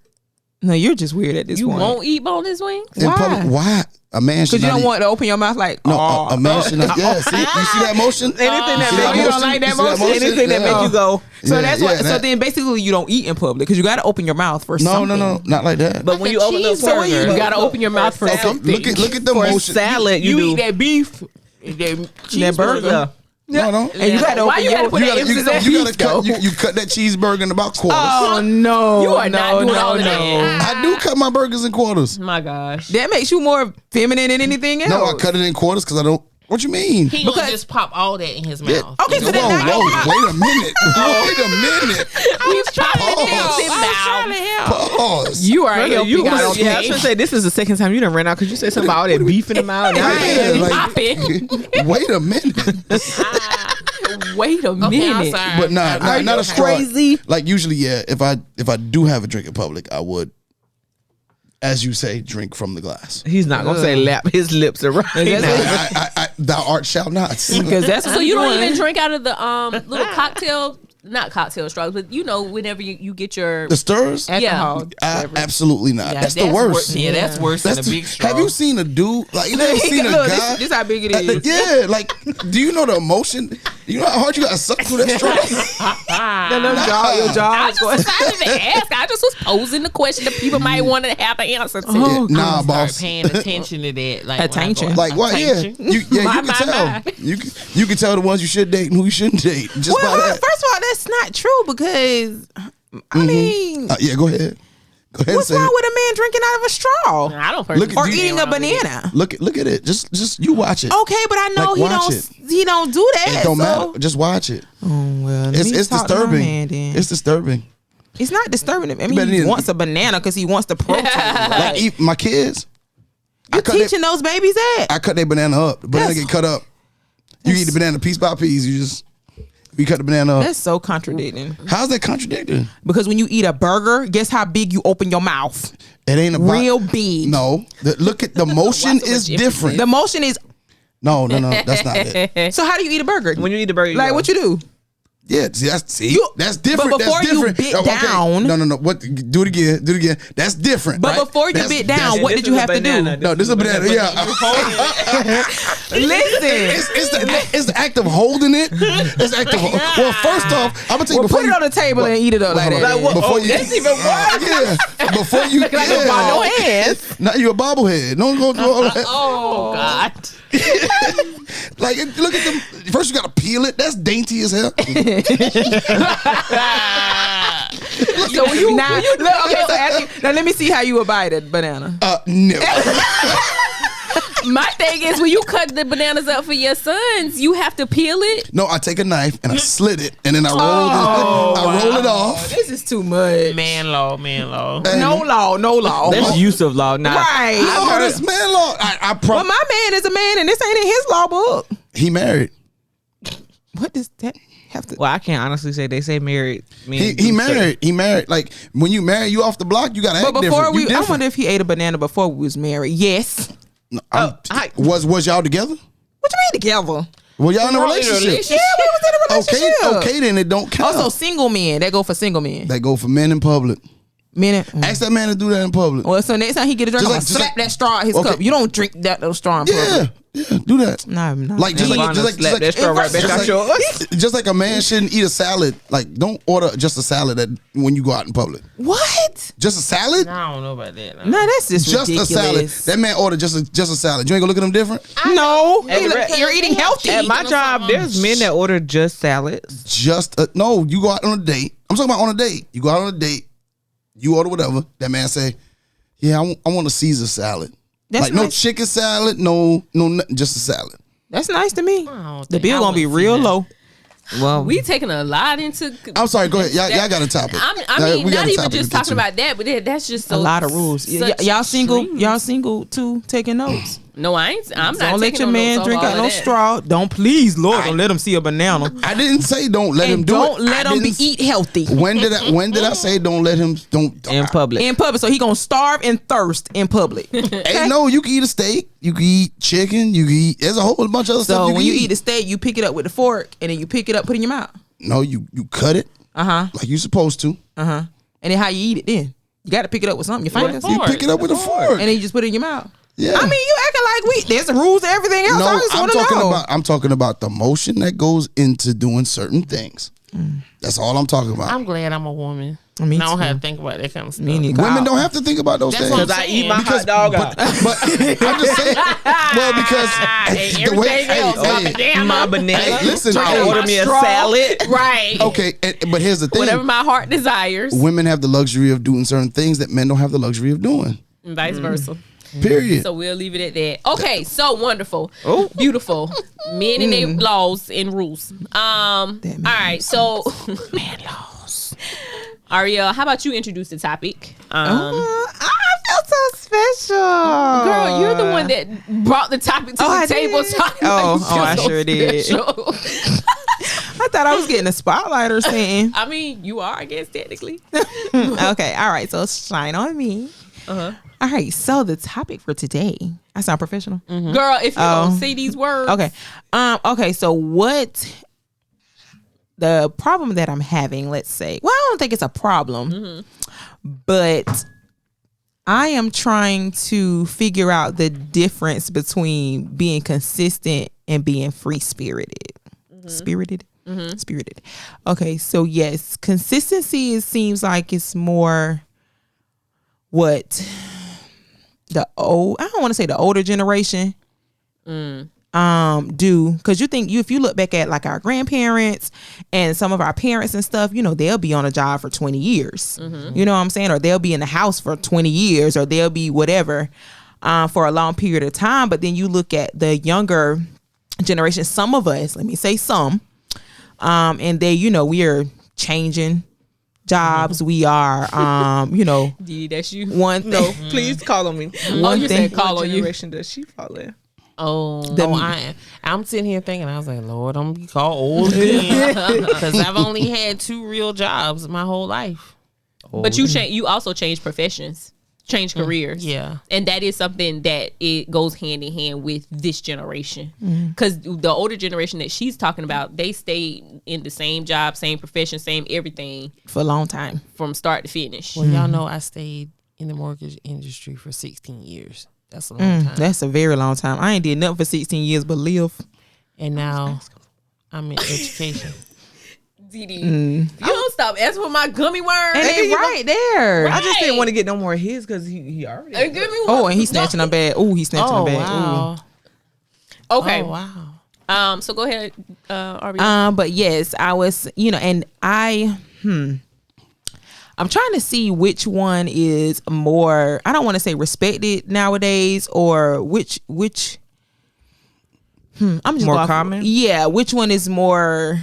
Speaker 3: No, you're just weird at this
Speaker 2: You
Speaker 3: point.
Speaker 2: won't eat boneless wings?
Speaker 5: In public, why? A man should
Speaker 3: Because you
Speaker 5: not
Speaker 3: don't
Speaker 5: eat.
Speaker 3: want to open your mouth like,
Speaker 5: No,
Speaker 3: oh.
Speaker 5: a man should not. Yeah, see, you see that motion?
Speaker 4: anything that
Speaker 5: see
Speaker 4: make
Speaker 5: that
Speaker 4: you
Speaker 5: motion?
Speaker 4: don't like that
Speaker 5: You see that
Speaker 4: motion.
Speaker 5: motion?
Speaker 4: Anything that
Speaker 5: Yeah.
Speaker 4: make you go.
Speaker 3: So
Speaker 5: Yeah,
Speaker 3: that's
Speaker 5: yeah,
Speaker 3: why. So
Speaker 5: that-
Speaker 3: then basically you don't eat in public because you got to open your mouth for
Speaker 5: No,
Speaker 3: something.
Speaker 5: no, not like that.
Speaker 4: But when you open the
Speaker 3: cheeseburger.
Speaker 4: burger,
Speaker 2: You gotta open your mouth for
Speaker 5: Okay,
Speaker 2: something.
Speaker 5: look at the
Speaker 4: for
Speaker 5: motion.
Speaker 4: salad,
Speaker 1: You
Speaker 4: you
Speaker 1: eat
Speaker 4: do.
Speaker 1: that beef, that
Speaker 3: That burger.
Speaker 5: No.
Speaker 3: And you got to
Speaker 2: Why
Speaker 3: open
Speaker 2: you gotta
Speaker 3: your.
Speaker 2: put
Speaker 5: You
Speaker 2: that
Speaker 5: gotta,
Speaker 2: emphasis
Speaker 5: you
Speaker 2: on
Speaker 5: gotta
Speaker 2: beef,
Speaker 5: cut.
Speaker 2: though?
Speaker 5: You cut that cheeseburger in about quarters.
Speaker 3: Oh no!
Speaker 2: You are not doing all of
Speaker 3: no.
Speaker 2: that.
Speaker 5: I do cut my burgers in quarters.
Speaker 2: My gosh.
Speaker 3: That makes you more feminine than anything else.
Speaker 5: No, I cut it in quarters because I don't. What you mean?
Speaker 1: he gonna just pop all that in his mouth.
Speaker 3: Okay, so
Speaker 5: Whoa,
Speaker 3: that's not
Speaker 5: wait a minute. Wait a minute.
Speaker 2: He's trying to
Speaker 5: Pause.
Speaker 2: help.
Speaker 5: Pause.
Speaker 2: You are
Speaker 4: Brother,
Speaker 2: helping
Speaker 4: you
Speaker 2: out.
Speaker 4: I was gonna say this is the second time you done ran out because you said something about all that beef in the mouth.
Speaker 5: Yeah, like,
Speaker 2: Popping.
Speaker 5: wait a minute.
Speaker 2: Wait a
Speaker 1: Okay, I'm
Speaker 2: minute.
Speaker 1: sorry.
Speaker 5: But not a straw.
Speaker 3: crazy?
Speaker 5: Like usually, yeah. If I do have a drink in public, I would, as you say, drink from the glass.
Speaker 4: He's not gonna say lap his lips around.
Speaker 5: Thou art shall not.
Speaker 3: Because that's
Speaker 2: So you don't even drink out of the little cocktail, not cocktail straws, but you know, whenever you get your
Speaker 5: The stirs?
Speaker 3: alcohol.
Speaker 5: Absolutely not.
Speaker 1: Yeah,
Speaker 5: That's the worst.
Speaker 1: Yeah, that's worse
Speaker 5: That's
Speaker 1: than a
Speaker 5: the-
Speaker 1: big straw.
Speaker 5: have you seen a dude? Like you never seen a
Speaker 3: Look,
Speaker 5: guy?
Speaker 3: this how big it is.
Speaker 5: Yeah, like do you know the emotion? You know how hard you gotta suck through that straw?
Speaker 3: Your jaw
Speaker 2: I
Speaker 3: is going.
Speaker 2: just decided to ask. I just was posing the question that people might want to have an answer to.
Speaker 3: Oh,
Speaker 5: Nah,
Speaker 1: Start
Speaker 5: boss.
Speaker 1: paying attention to that. Like
Speaker 3: Attention.
Speaker 5: Like what? Yeah,
Speaker 1: Attention.
Speaker 5: you can
Speaker 2: My.
Speaker 5: tell. You can tell the ones you should date and who you shouldn't date just by
Speaker 3: Well,
Speaker 5: that.
Speaker 3: first of all, that's not true because I mean,
Speaker 5: Yeah, go ahead. Go ahead
Speaker 3: what's
Speaker 5: and say
Speaker 3: wrong
Speaker 5: it.
Speaker 3: with a man drinking out of a straw
Speaker 2: I don't personally
Speaker 5: Look at
Speaker 3: or
Speaker 5: you-
Speaker 3: eating a banana?
Speaker 5: Look at it. Just you watch it.
Speaker 3: Okay, but I know
Speaker 5: Like, watch
Speaker 3: he don't do that.
Speaker 5: It don't
Speaker 3: so.
Speaker 5: matter. Just watch it.
Speaker 3: Oh well, let
Speaker 5: It's
Speaker 3: me talk to my
Speaker 5: disturbing.
Speaker 3: man then.
Speaker 5: It's disturbing.
Speaker 3: It's not disturbing. I
Speaker 5: better
Speaker 3: mean, he
Speaker 5: need-
Speaker 3: wants a banana because he wants the protein.
Speaker 5: Like eat my kids.
Speaker 3: You
Speaker 5: cut
Speaker 3: teaching those babies that?
Speaker 5: I cut their banana up. The banana
Speaker 3: That's-
Speaker 5: get cut up. You eat the banana piece by piece. You cut the banana up.
Speaker 3: That's so contradicting.
Speaker 5: How's that contradicting?
Speaker 3: Because when you eat a burger, guess how big you open your mouth?
Speaker 5: It ain't about
Speaker 3: Real big.
Speaker 5: No, look at the motion is different.
Speaker 3: The motion is.
Speaker 5: No, that's not it.
Speaker 3: So how do you eat a burger?
Speaker 4: When you eat the burger,
Speaker 3: Like what you do?
Speaker 5: Yeah, see, that's different.
Speaker 3: But before
Speaker 5: that's
Speaker 3: you
Speaker 5: different.
Speaker 3: bit down-
Speaker 5: No. What? Do it again. That's different.
Speaker 3: But
Speaker 5: right?
Speaker 3: before you
Speaker 5: That's-
Speaker 3: bit
Speaker 5: that's-
Speaker 3: down, what did you have to do?
Speaker 5: No, this is a banana. Yeah.
Speaker 3: Listen.
Speaker 5: It's the act of holding it. It's the act of well. First off, I'm gonna tell you
Speaker 3: Well,
Speaker 5: before
Speaker 3: put it on the table and eat it up like
Speaker 5: hold
Speaker 3: that.
Speaker 5: on. Before you,
Speaker 4: that's even worse.
Speaker 5: Yeah. Before you,
Speaker 3: Like a bottle hands.
Speaker 5: Now you a bobblehead. Don't go through all that.
Speaker 2: Oh God.
Speaker 5: Like, look at them. First, you gotta peel it. That's dainty as hell.
Speaker 3: So when you now, look, okay, so ask you, now let me see how you abide a banana.
Speaker 5: No.
Speaker 2: My thing is when you cut the bananas up for your sons, you have to peel it.
Speaker 5: No, I take a knife and I slit it, and then I roll it off.
Speaker 3: This is too much.
Speaker 1: Man law.
Speaker 3: No law.
Speaker 4: That's Yusuf law. Nah.
Speaker 3: Right.
Speaker 5: No, that's man law. I
Speaker 3: Well, my man is a man, and this ain't in his law book.
Speaker 5: He married.
Speaker 3: What does that have to?
Speaker 4: Well, I can't honestly say they say married.
Speaker 5: He married. He married. Like when you marry, you off the block. You gotta act
Speaker 3: But before
Speaker 5: different. You
Speaker 3: I
Speaker 5: different.
Speaker 3: wonder if he ate a banana before we was married. Yes.
Speaker 5: No, was y'all together?
Speaker 3: What you mean together?
Speaker 5: Well, y'all in a relationship.
Speaker 3: Yeah, we was in a relationship.
Speaker 5: Okay, then it don't count.
Speaker 3: Also, single men that go for single men.
Speaker 5: They go for men in public.
Speaker 3: Men.
Speaker 5: Ask that man to do that in public.
Speaker 3: Well, so next time he get a drink,
Speaker 5: Just
Speaker 3: I'm
Speaker 5: like-
Speaker 3: gonna
Speaker 5: just
Speaker 3: slap
Speaker 5: like-
Speaker 3: that straw in his
Speaker 5: Okay.
Speaker 3: cup. You don't drink that straw in
Speaker 5: Yeah,
Speaker 3: public.
Speaker 5: do that.
Speaker 3: No, I'm not.
Speaker 5: Like just like
Speaker 4: slap that straw right back out yours.
Speaker 5: just like a man shouldn't eat a salad. Like don't order just a salad when you go out in public.
Speaker 3: What?
Speaker 5: Just a salad.
Speaker 1: I don't know about that.
Speaker 3: No, that's just
Speaker 5: Just a salad.
Speaker 3: ridiculous.
Speaker 5: That man ordered just a salad. You ain't gonna look at him different.
Speaker 3: No,
Speaker 4: At
Speaker 3: you're eating healthy.
Speaker 4: At my job, there's men that order just salads.
Speaker 5: No. You go out on a date. I'm talking about on a date. You go out on a date. You order whatever. That man say, "Yeah, I want a Caesar salad.
Speaker 3: That's
Speaker 5: like no
Speaker 3: nice.
Speaker 5: chicken salad, no nothing, just a salad."
Speaker 3: That's nice to me.
Speaker 1: don't
Speaker 3: The
Speaker 1: think
Speaker 3: bill
Speaker 1: I
Speaker 3: gonna be
Speaker 1: would see
Speaker 3: real
Speaker 1: that.
Speaker 3: low.
Speaker 4: Well,
Speaker 2: We taking a lot into.
Speaker 5: I'm sorry. Go ahead. Y'all got a topic.
Speaker 2: I mean,
Speaker 5: We got
Speaker 2: not
Speaker 5: a
Speaker 2: even
Speaker 5: topic
Speaker 2: just
Speaker 5: to get
Speaker 2: talking
Speaker 5: to.
Speaker 2: about that, but that's just so,
Speaker 3: A lot of rules.
Speaker 2: such
Speaker 3: Y'all single?
Speaker 2: extremes.
Speaker 3: Y'all single too? Taking notes.
Speaker 2: No, I'm not.
Speaker 3: Don't let your man drink out no straw. Don't please, Lord, don't let him see a banana.
Speaker 5: I didn't say don't let him do
Speaker 3: don't
Speaker 5: it.
Speaker 3: let him eat healthy.
Speaker 5: When did I say don't let him
Speaker 4: in public?
Speaker 3: In public, so he gonna starve and thirst in public.
Speaker 5: Hey, no, you can eat a steak, you can eat chicken, you can eat. There's a whole bunch of other stuff.
Speaker 3: So when you eat a steak, you pick it up with the fork and then you pick it up, put it in your mouth.
Speaker 5: No, you cut it. Like you supposed to.
Speaker 3: And then how you eat it then? You got to pick it up with something. Your fingers.
Speaker 5: You pick it up with a fork,
Speaker 3: and then you just put it in your mouth.
Speaker 5: Yeah.
Speaker 3: I mean, you acting like there's rules to everything else.
Speaker 5: No,
Speaker 3: I just want to know.
Speaker 5: I'm talking about the motion that goes into doing certain things. That's all I'm talking about.
Speaker 1: I'm glad I'm a woman.
Speaker 3: Me
Speaker 1: I don't
Speaker 3: too.
Speaker 1: have to think about that kind of stuff.
Speaker 5: Women don't have to think about those
Speaker 1: That's
Speaker 5: things.
Speaker 1: what I'm
Speaker 4: Because I
Speaker 1: saying.
Speaker 4: eat my hot dog out.
Speaker 5: But I'm just saying. Well, because
Speaker 2: And everything else,
Speaker 4: My banana.
Speaker 5: Hey, listen,
Speaker 4: I
Speaker 5: hey,
Speaker 4: order me a
Speaker 2: straw.
Speaker 4: salad.
Speaker 2: Right.
Speaker 5: okay, but here's the thing.
Speaker 2: Whatever my heart desires.
Speaker 5: Women have the luxury of doing certain things that men don't have the luxury of doing.
Speaker 2: And vice versa.
Speaker 5: Period.
Speaker 2: So we'll leave it at that. Okay, so wonderful. Beautiful. Men and their laws and rules. All right, so
Speaker 3: Man laws.
Speaker 2: Ariel, how about you introduce the topic?
Speaker 3: I feel so special.
Speaker 2: Girl, you're the one that brought the topic to the table.
Speaker 3: Did? I sure did. I thought I was getting a spotlight or something.
Speaker 2: I mean, you are, I guess, technically.
Speaker 3: Okay, all right. So shine on me. All right. So the topic for today. I sound professional.
Speaker 2: Girl, if you don't see these words.
Speaker 3: Okay. Okay. So what? The problem that I'm having, let's say, well, I don't think it's a problem, but I am trying to figure out the difference between being consistent and being free spirited. Spirited? Spirited. Okay, so yes, consistency, it seems like it's more what I don't want to say the older generation do, because if you look back at like our grandparents and some of our parents and stuff, they'll be on a job for 20 years. You know what I'm saying? Or they'll be in the house for 20 years, or they'll be whatever for a long period of time. But then you look at the younger generation, some of us, let me say some, and they, we are changing jobs. We are,
Speaker 2: Dee Dee, that's you.
Speaker 3: one thing.
Speaker 4: No, please call on me.
Speaker 2: You said call
Speaker 4: What
Speaker 2: on you.
Speaker 4: generation does she fall in?
Speaker 1: I'm sitting here thinking, I was like, Lord, I'm gonna be called old again because I've only had 2 real jobs my whole life.
Speaker 2: But you also change professions, change careers.
Speaker 1: Yeah.
Speaker 2: And that is something that it goes hand in hand with this generation. Because the older generation that she's talking about, they stay in the same job, same profession, same everything
Speaker 3: For a long time.
Speaker 2: from start to finish.
Speaker 1: Well, y'all know I stayed in the mortgage industry for 16 years. That's a long time.
Speaker 3: That's a very long time. I ain't did nothing for 16 years but live.
Speaker 1: And now I'm in education.
Speaker 2: Dee Dee, you don't stop asking for my gummy worms.
Speaker 3: And they right there.
Speaker 4: I just didn't want to get no more of his because he already.
Speaker 2: Give me one.
Speaker 3: Oh, and he's snatching a bag. Oh, he's snatching
Speaker 1: Oh,
Speaker 3: a bag.
Speaker 1: wow.
Speaker 2: Okay.
Speaker 1: Oh, wow.
Speaker 2: So go ahead, Auri.
Speaker 3: But yes, I was, and I'm trying to see which one is more, I don't want to say respected nowadays, or which I'm just
Speaker 4: More
Speaker 3: going
Speaker 4: common?
Speaker 3: Yeah, which one is more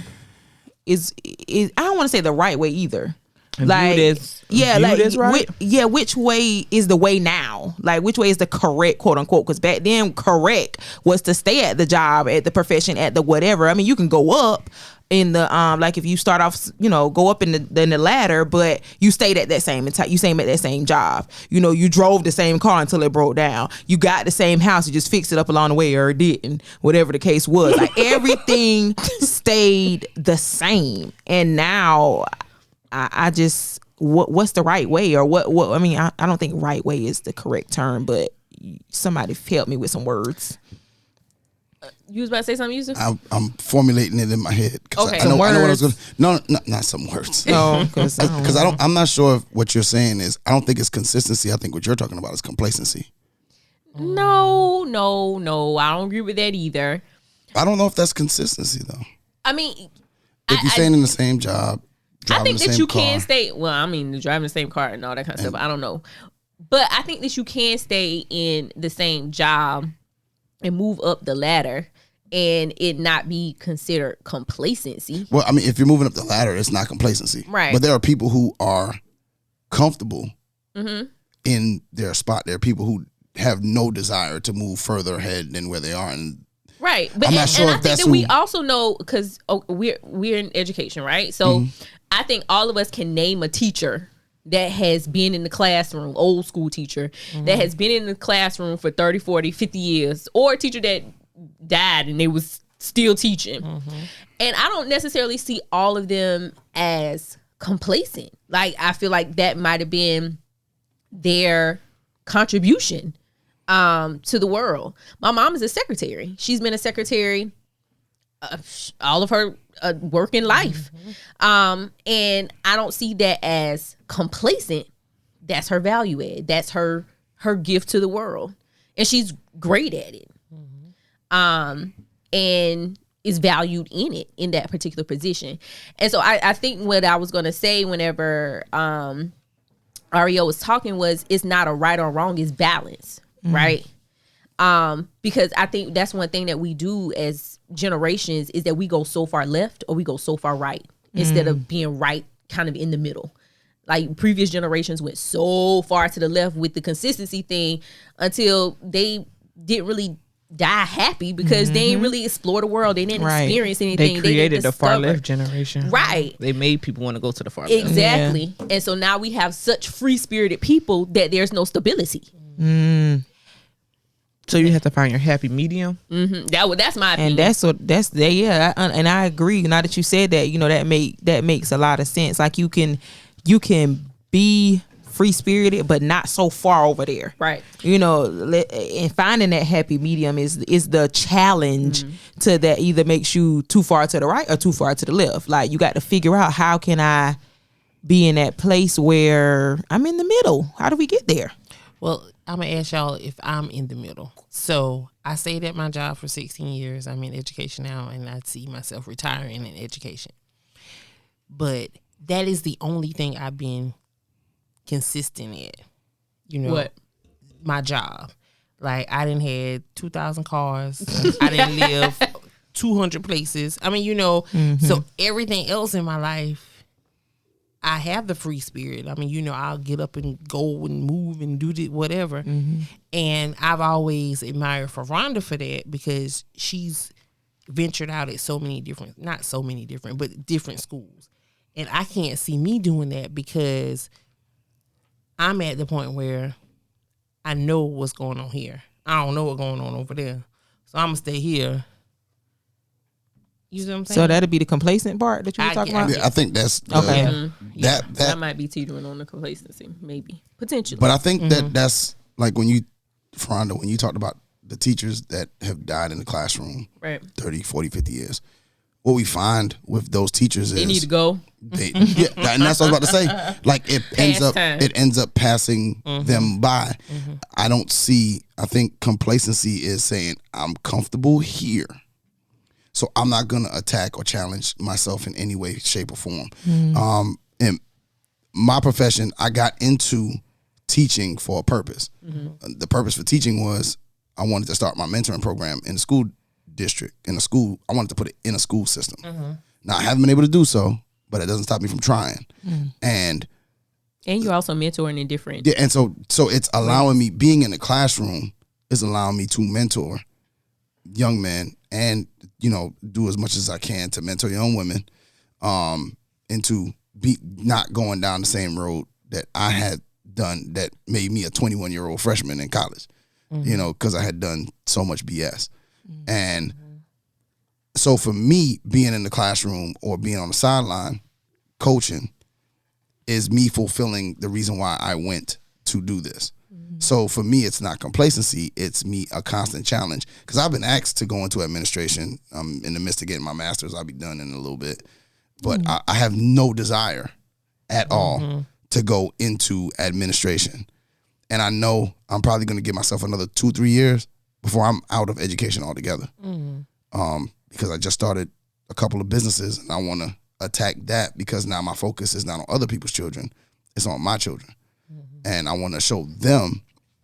Speaker 3: is I don't want to say the right way either. Like,
Speaker 4: viewed as right?
Speaker 3: Which way is the way now? Like, which way is the correct, quote unquote? Because back then, correct was to stay at the job, at the profession, at the whatever. I mean, you can go up in the like if you start off, go up in the ladder, but you stayed at that same at that same job. You drove the same car until it broke down. You got the same house, you just fixed it up along the way, or it didn't. Whatever the case was, like everything stayed the same. And now, I just what's the right way, or what? I mean, I don't think right way is the correct term, but somebody help me with some words.
Speaker 2: You was about to say something, Yusuf?
Speaker 5: I'm formulating it in my head.
Speaker 2: Okay.
Speaker 5: I know what I was going to. No, not some words.
Speaker 3: No, because
Speaker 5: I'm not sure if what you're saying is. I don't think it's consistency. I think what you're talking about is complacency.
Speaker 2: No. I don't agree with that either.
Speaker 5: I don't know if that's consistency though.
Speaker 2: I mean,
Speaker 5: If you're staying in the same job,
Speaker 2: I think that you
Speaker 5: car,
Speaker 2: can stay. Well, I mean, driving the same car and all that kind of stuff. I don't know, but I think that you can stay in the same job and move up the ladder, and it not be considered complacency.
Speaker 5: Well, I mean, if you're moving up the ladder, it's not complacency,
Speaker 2: Right.
Speaker 5: But there are people who are comfortable in their spot. There are people who have no desire to move further ahead than where they are. And
Speaker 2: right, but
Speaker 5: I'm not sure
Speaker 2: and I
Speaker 5: if
Speaker 2: think
Speaker 5: that's
Speaker 2: that we
Speaker 5: who-
Speaker 2: also know because we're in education, right? So I think all of us can name a teacher that has been in the classroom, old school teacher that has been in the classroom for 30, 40, 50 years, or a teacher that died and they was still teaching. And I don't necessarily see all of them as complacent. Like, I feel like that might have been their contribution to the world. My mom is a secretary. She's been a secretary all of her working life. And I don't see that as complacent. That's her value add. That's her gift to the world. And she's great at it. And is valued in it, in that particular position. And so I think what I was going to say whenever Ario was talking was, it's not a right or wrong, it's balance, right? Because I think that's one thing that we do as generations is that we go so far left or we go so far right instead of being right kind of in the middle. Like, previous generations went so far to the left with the consistency thing until they didn't really die happy because they didn't really explore the world. They didn't experience anything.
Speaker 4: They created
Speaker 2: didn't
Speaker 4: the far
Speaker 2: discover.
Speaker 4: left generation.
Speaker 2: Right.
Speaker 4: They made people want to go to the far left.
Speaker 2: Exactly. And so now we have such free-spirited people that there's no stability.
Speaker 4: So you have to find your happy medium.
Speaker 2: That's my opinion.
Speaker 3: And and I agree. Now that you said that, that makes a lot of sense. Like, you can be free spirited, but not so far over there.
Speaker 2: Right.
Speaker 3: And finding that happy medium is the challenge to that either makes you too far to the right or too far to the left. Like, you got to figure out, how can I be in that place where I'm in the middle? How do we get there?
Speaker 1: Well, I'm going to ask y'all if I'm in the middle. So I stayed at my job for 16 years. I'm in education now, and I see myself retiring in education. But that is the only thing I've been consistent at.
Speaker 2: What?
Speaker 1: My job. Like, I didn't have 2,000 cars. I didn't live 200 places. I mean, so everything else in my life, I have the free spirit. I mean, I'll get up and go and move and do whatever. And I've always admired Fraronda for that, because she's ventured out at not so many different, but different schools. And I can't see me doing that, because I'm at the point where I know what's going on here. I don't know what's going on over there. So I'm going to stay here. You see what I'm saying?
Speaker 3: So that'll be the complacent part that you were talking about?
Speaker 5: Yeah, I think that's
Speaker 3: Okay.
Speaker 2: That might be teetering on the complacency, maybe. Potentially.
Speaker 5: But I think that's like when you talked about the teachers that have died in the classroom,
Speaker 2: right,
Speaker 5: 30, 40, 50 years, what we find with those teachers is
Speaker 2: they need to go.
Speaker 5: And that's what I was about to say. Like, it ends up passing them by. I think complacency is saying, I'm comfortable here, so I'm not going to attack or challenge myself in any way, shape, or form. In my profession, I got into teaching for a purpose. The purpose for teaching was I wanted to start my mentoring program in the school district, in a school. I wanted to put it in a school system. Now, I haven't been able to do so, but it doesn't stop me from trying. And
Speaker 2: you're also mentoring in different.
Speaker 5: Yeah, and so it's allowing me, being in the classroom is allowing me to mentor young men and, do as much as I can to mentor young women, and to be not going down the same road that I had done that made me a 21-year-old freshman in college, because I had done so much BS. And so for me, being in the classroom or being on the sideline coaching is me fulfilling the reason why I went to do this. So for me, it's not complacency. It's me a constant challenge, because I've been asked to go into administration. I'm in the midst of getting my master's. I'll be done in a little bit. But I have no desire at all to go into administration. And I know I'm probably going to give myself another 2-3 years before I'm out of education altogether. Because I just started a couple of businesses, and I want to attack that, because now my focus is not on other people's children, it's on my children. And I want to show them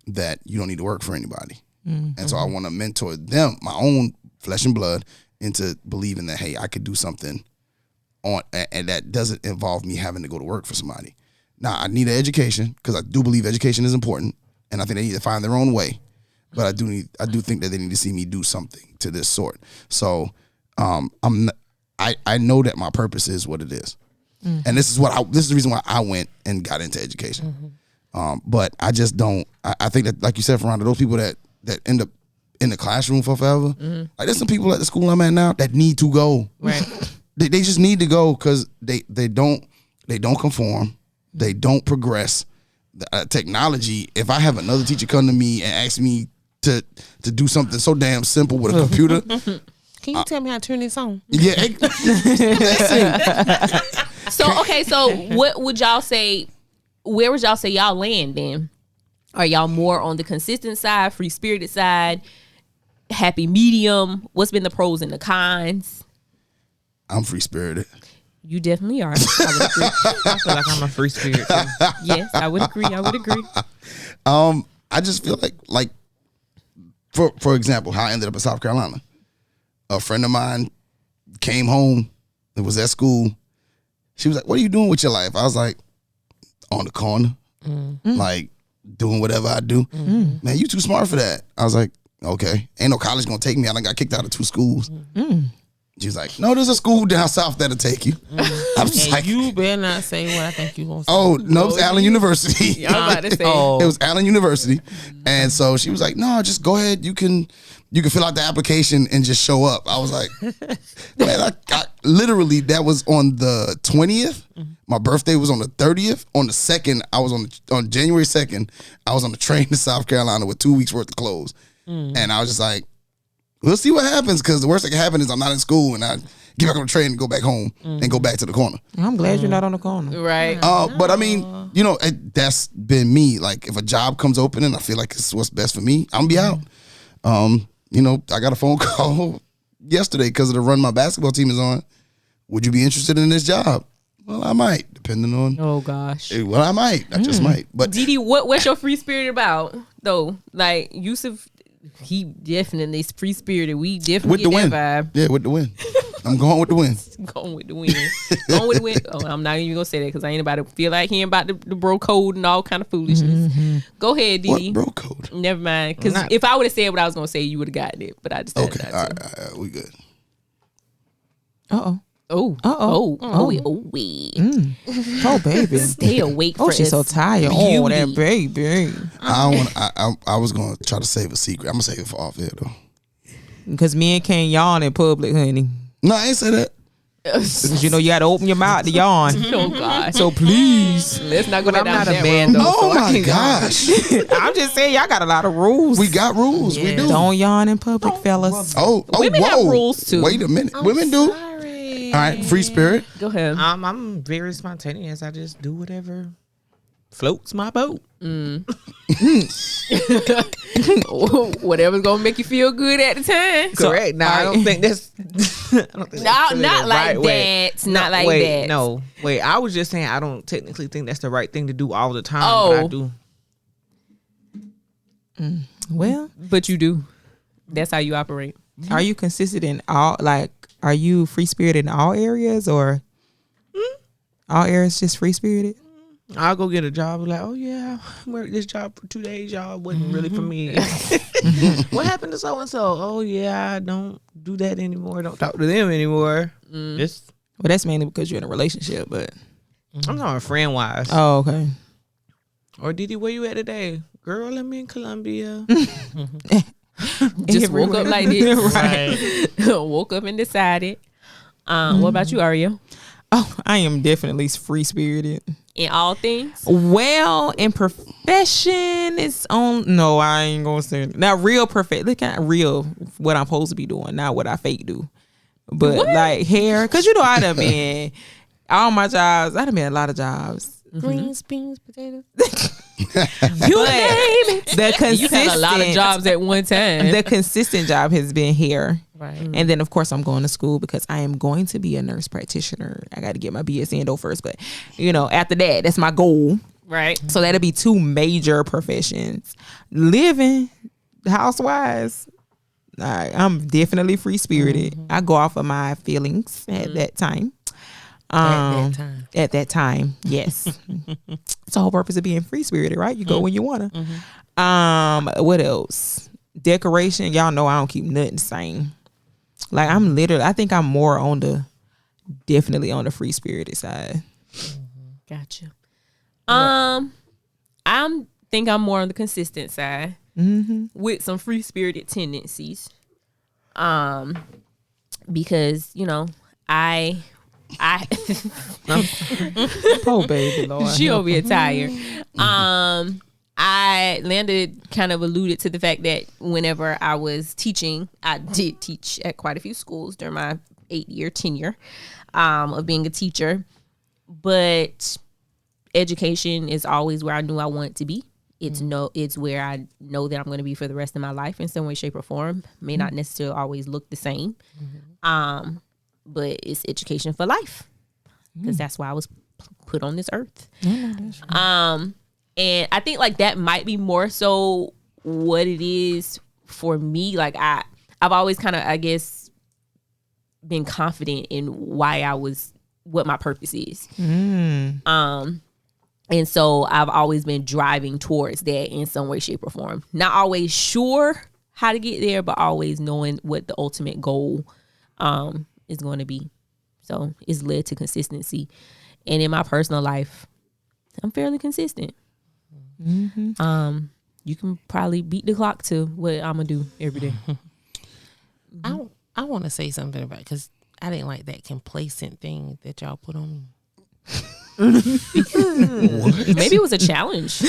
Speaker 5: that you don't need to work for anybody. And so I want to mentor them, my own flesh and blood, into believing that, hey, I could do something and that doesn't involve me having to go to work for somebody. Now, I need an education, because I do believe education is important, and I think they need to find their own way. but I do think that they need to see me do something to this sort. So I know that my purpose is what it is. And this is the reason why I went and got into education. But I just don't. I think that, like you said, Fraronda, those people that end up in the classroom for forever, like there's some people at the school I'm at now that need to go.
Speaker 2: Right.
Speaker 5: They just need to go because they don't conform. They don't progress. Technology. If I have another teacher come to me and ask me to do something so damn simple with a computer,
Speaker 1: Can you tell me how to turn this on?
Speaker 5: yeah.
Speaker 2: So what would y'all say? Where would y'all say y'all land then? Are y'all more on the consistent side, free spirited side, happy medium? What's been the pros and the cons?
Speaker 5: I'm free spirited.
Speaker 2: You definitely are. I would agree.
Speaker 4: I feel like I'm a free spirit too.
Speaker 2: Yes, I would agree.
Speaker 5: I just feel like for example, how I ended up in South Carolina. A friend of mine came home. It was at school. She was like, "What are you doing with your life?" I was like, "On the corner, like doing whatever I do." Man, you too smart for that. I was like, "Okay, ain't no college gonna take me. I done got kicked out of 2 schools." She was like, "No, there's a school down south that'll take you." I was
Speaker 1: And
Speaker 5: like,
Speaker 1: you better not say what I think you gonna say.
Speaker 5: "Oh no, it was Allen University."
Speaker 2: I'm about to say.
Speaker 5: It was Allen University, and so she was like, "No, just go ahead. You can fill out the application and just show up." I was like, "Man, I literally that was on the 20th. My birthday was on the 30th. On the 2nd, I was on January 2nd. I was on the train to South Carolina with 2 weeks worth of clothes, and I was just like, we'll see what happens because the worst that can happen is I'm not in school and I get back on the train and go back home and go back to the corner."
Speaker 3: I'm glad you're not on the corner.
Speaker 2: Right.
Speaker 5: But I mean, that's been me. Like if a job comes open and I feel like it's what's best for me, I'm be out. I got a phone call yesterday because of the run my basketball team is on. Would you be interested in this job? Well, I might, depending on.
Speaker 2: Oh gosh.
Speaker 5: Well, I might. I just might. But
Speaker 2: Dee Dee, what's your free spirit about though? Like Yusuf, he definitely is free spirited. We definitely
Speaker 5: with the
Speaker 2: get
Speaker 5: win,
Speaker 2: that vibe.
Speaker 5: yeah, with the win. I'm going with the win.
Speaker 2: Going with the win. Going with the win. Oh, I'm not even gonna say that because I ain't about to feel like he ain't about the bro code and all kind of foolishness. Go ahead, Dee Dee.
Speaker 5: What bro code?
Speaker 2: Never mind. Because if I would have said what I was gonna say, you would have gotten it. But I just
Speaker 5: Okay,
Speaker 2: not
Speaker 5: all
Speaker 2: to.
Speaker 5: right, we good.
Speaker 3: Uh-oh.
Speaker 2: Wait.
Speaker 3: Oh, baby.
Speaker 2: Stay awake for
Speaker 3: she's so
Speaker 2: us.
Speaker 3: tired.
Speaker 2: Beauty.
Speaker 3: Oh, that baby.
Speaker 5: I was gonna try to save a secret. I'm gonna save it for off air though.
Speaker 3: Because men can't yawn in public, honey.
Speaker 5: No, I ain't say that.
Speaker 3: Because you got to open your mouth to yawn.
Speaker 2: Oh God.
Speaker 3: So please.
Speaker 2: Let's not go
Speaker 4: But
Speaker 2: down
Speaker 4: I'm not
Speaker 2: that
Speaker 4: a man
Speaker 2: road.
Speaker 4: though.
Speaker 5: Oh
Speaker 4: so I
Speaker 5: my
Speaker 4: can't
Speaker 5: gosh,
Speaker 3: I'm just saying, y'all got a lot of rules.
Speaker 5: we got rules. We do.
Speaker 3: Don't yawn in public, fellas.
Speaker 5: Oh,
Speaker 2: Women
Speaker 5: whoa.
Speaker 2: have rules, too.
Speaker 5: Wait a minute. Women do.
Speaker 1: Sorry.
Speaker 5: All right, free spirit.
Speaker 2: Go ahead.
Speaker 4: I'm very spontaneous. I just do whatever floats my boat.
Speaker 2: Whatever's gonna make you feel good at the time.
Speaker 4: Correct. Now I don't think that's. I don't think that's really
Speaker 2: Not
Speaker 4: the
Speaker 2: like
Speaker 4: right way.
Speaker 2: that. Not like
Speaker 4: wait,
Speaker 2: that.
Speaker 4: No, wait. I was just saying I don't technically think that's the right thing to do all the time.
Speaker 2: Oh.
Speaker 4: But I do.
Speaker 3: Well,
Speaker 2: But you do. That's how you operate.
Speaker 3: are you consistent in all, like, are you free-spirited in all areas or all areas just free-spirited?
Speaker 4: I'll go get a job. Like, oh yeah, I worked this job for 2 days. Y'all wasn't really for me. What happened to so and so? Oh yeah, I don't do that anymore. Don't talk to them anymore. Just
Speaker 3: Well, that's mainly because you're in a relationship, but.
Speaker 4: I'm talking friend wise.
Speaker 3: Oh, okay.
Speaker 4: Or Dee Dee, where you at today? Girl, I'm in Columbia.
Speaker 2: Just woke up like this.
Speaker 1: Right.
Speaker 2: Woke up and decided. What about you, Aria?
Speaker 3: Oh, I am definitely free-spirited.
Speaker 2: In all things?
Speaker 3: Well, in profession, it's on. No, I ain't gonna say it. Not real perfect. Look at real what I'm supposed to be doing, not what I fake do. But like hair, cause I done been all my jobs. I done been a lot of jobs.
Speaker 1: Greens, beans, potatoes.
Speaker 3: You name it. The consistent,
Speaker 2: You had a lot of jobs at one time.
Speaker 3: The consistent job has been hair.
Speaker 1: Right.
Speaker 3: And then, of course, I'm going to school because I am going to be a nurse practitioner. I got to get my BSN though first, but after that, that's my goal.
Speaker 2: Right.
Speaker 3: So that'll be 2 major professions. Living, housewives, I'm definitely free spirited. I go off of my feelings at that time. At that time, yes. It's the whole purpose of being free spirited, right? You go when you wanna. What else? decoration, y'all know I don't keep nothing the same. Like I think I'm more definitely on the free spirited side.
Speaker 2: Gotcha. Think I'm more on the consistent side with some free spirited tendencies. Because I
Speaker 3: Poor baby Lord.
Speaker 2: she over here tired. I landed kind of alluded to the fact that whenever I was teaching, I did teach at quite a few schools during my 8-year tenure of being a teacher. But education is always where I knew I wanted to be. It's where I know that I'm going to be for the rest of my life in some way, shape, or form. May not necessarily always look the same. But it's education for life. Because that's why I was put on this earth. And I think like that might be more so what it is for me. Like I've always kind of, I guess, been confident in what my purpose is. And so I've always been driving towards that in some way, shape, or form. Not always sure how to get there, but always knowing what the ultimate goal is going to be. So it's led to consistency. And in my personal life, I'm fairly consistent. You can probably beat the clock to what I'm going to do every day.
Speaker 1: I want to say something about because I didn't like that complacent thing that y'all put on me.
Speaker 2: Maybe it was a challenge.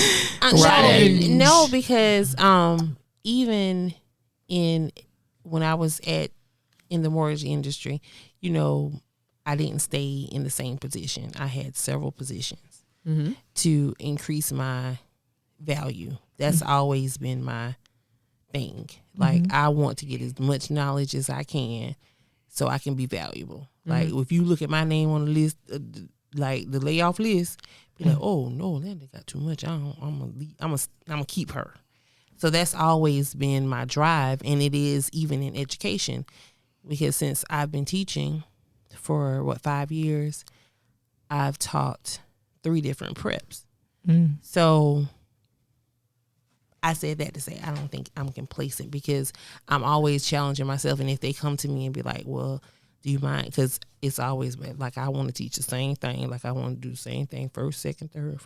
Speaker 1: No, because even when I was in the mortgage industry, I didn't stay in the same position. I had several positions to increase my value. That's always been my thing. Like I want to get as much knowledge as I can so I can be valuable. Like if you look at my name on the list, like the layoff list, be like, oh no, Linda got too much. I'm gonna keep her. So that's always been my drive, and it is even in education, because since I've been teaching for 5 years, I've taught 3 different preps. So I said that to say I don't think I'm complacent, because I'm always challenging myself. And if they come to me and be like, well, do you mind? Because it's always been like I want to teach the same thing. Like I want to do the same thing first, second, third,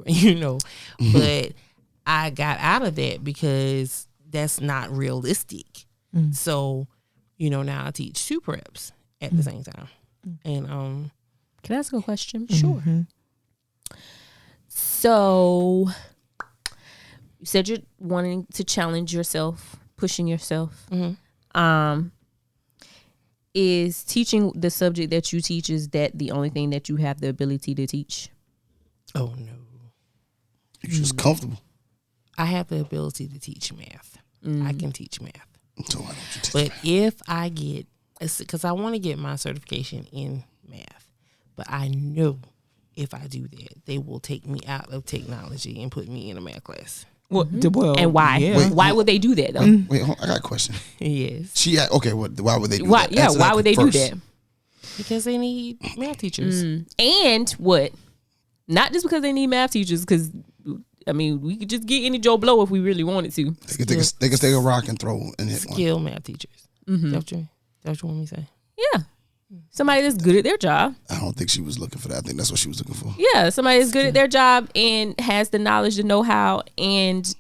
Speaker 1: But I got out of that because that's not realistic. So, now I teach 2 preps at the same time. And
Speaker 2: can I ask a question? Sure. So you said you're wanting to challenge yourself, pushing yourself. Is teaching the subject that you teach, is that the only thing that you have the ability to teach?
Speaker 1: Oh no.
Speaker 5: You're just comfortable.
Speaker 1: I have the ability to teach math. I can teach math.
Speaker 5: So why don't you teach
Speaker 1: But
Speaker 5: math?
Speaker 1: if I get, because I want to get my certification in math, but I know if I do that, they will take me out of technology and put me in a math class.
Speaker 3: Well,
Speaker 2: And why?
Speaker 3: Yeah.
Speaker 2: Why would they do that though?
Speaker 5: Wait, hold on, I got a question.
Speaker 1: Yes.
Speaker 5: Okay, why would they do
Speaker 2: Why?
Speaker 5: that?
Speaker 2: Yeah,
Speaker 5: Answer
Speaker 2: why would they do
Speaker 5: first.
Speaker 2: that?
Speaker 1: Because they need math teachers.
Speaker 2: And what? Not just because they need math teachers, because we could just get any Joe Blow if we really wanted to.
Speaker 5: They could take a rock and throw and hit one.
Speaker 1: Skill math teachers. That's what you want me to say?
Speaker 2: Yeah. Somebody that's good at their job.
Speaker 5: I don't think she was looking for that. I think that's what she was looking for.
Speaker 2: Yeah, somebody that's good at their job and has the knowledge, the know-how, and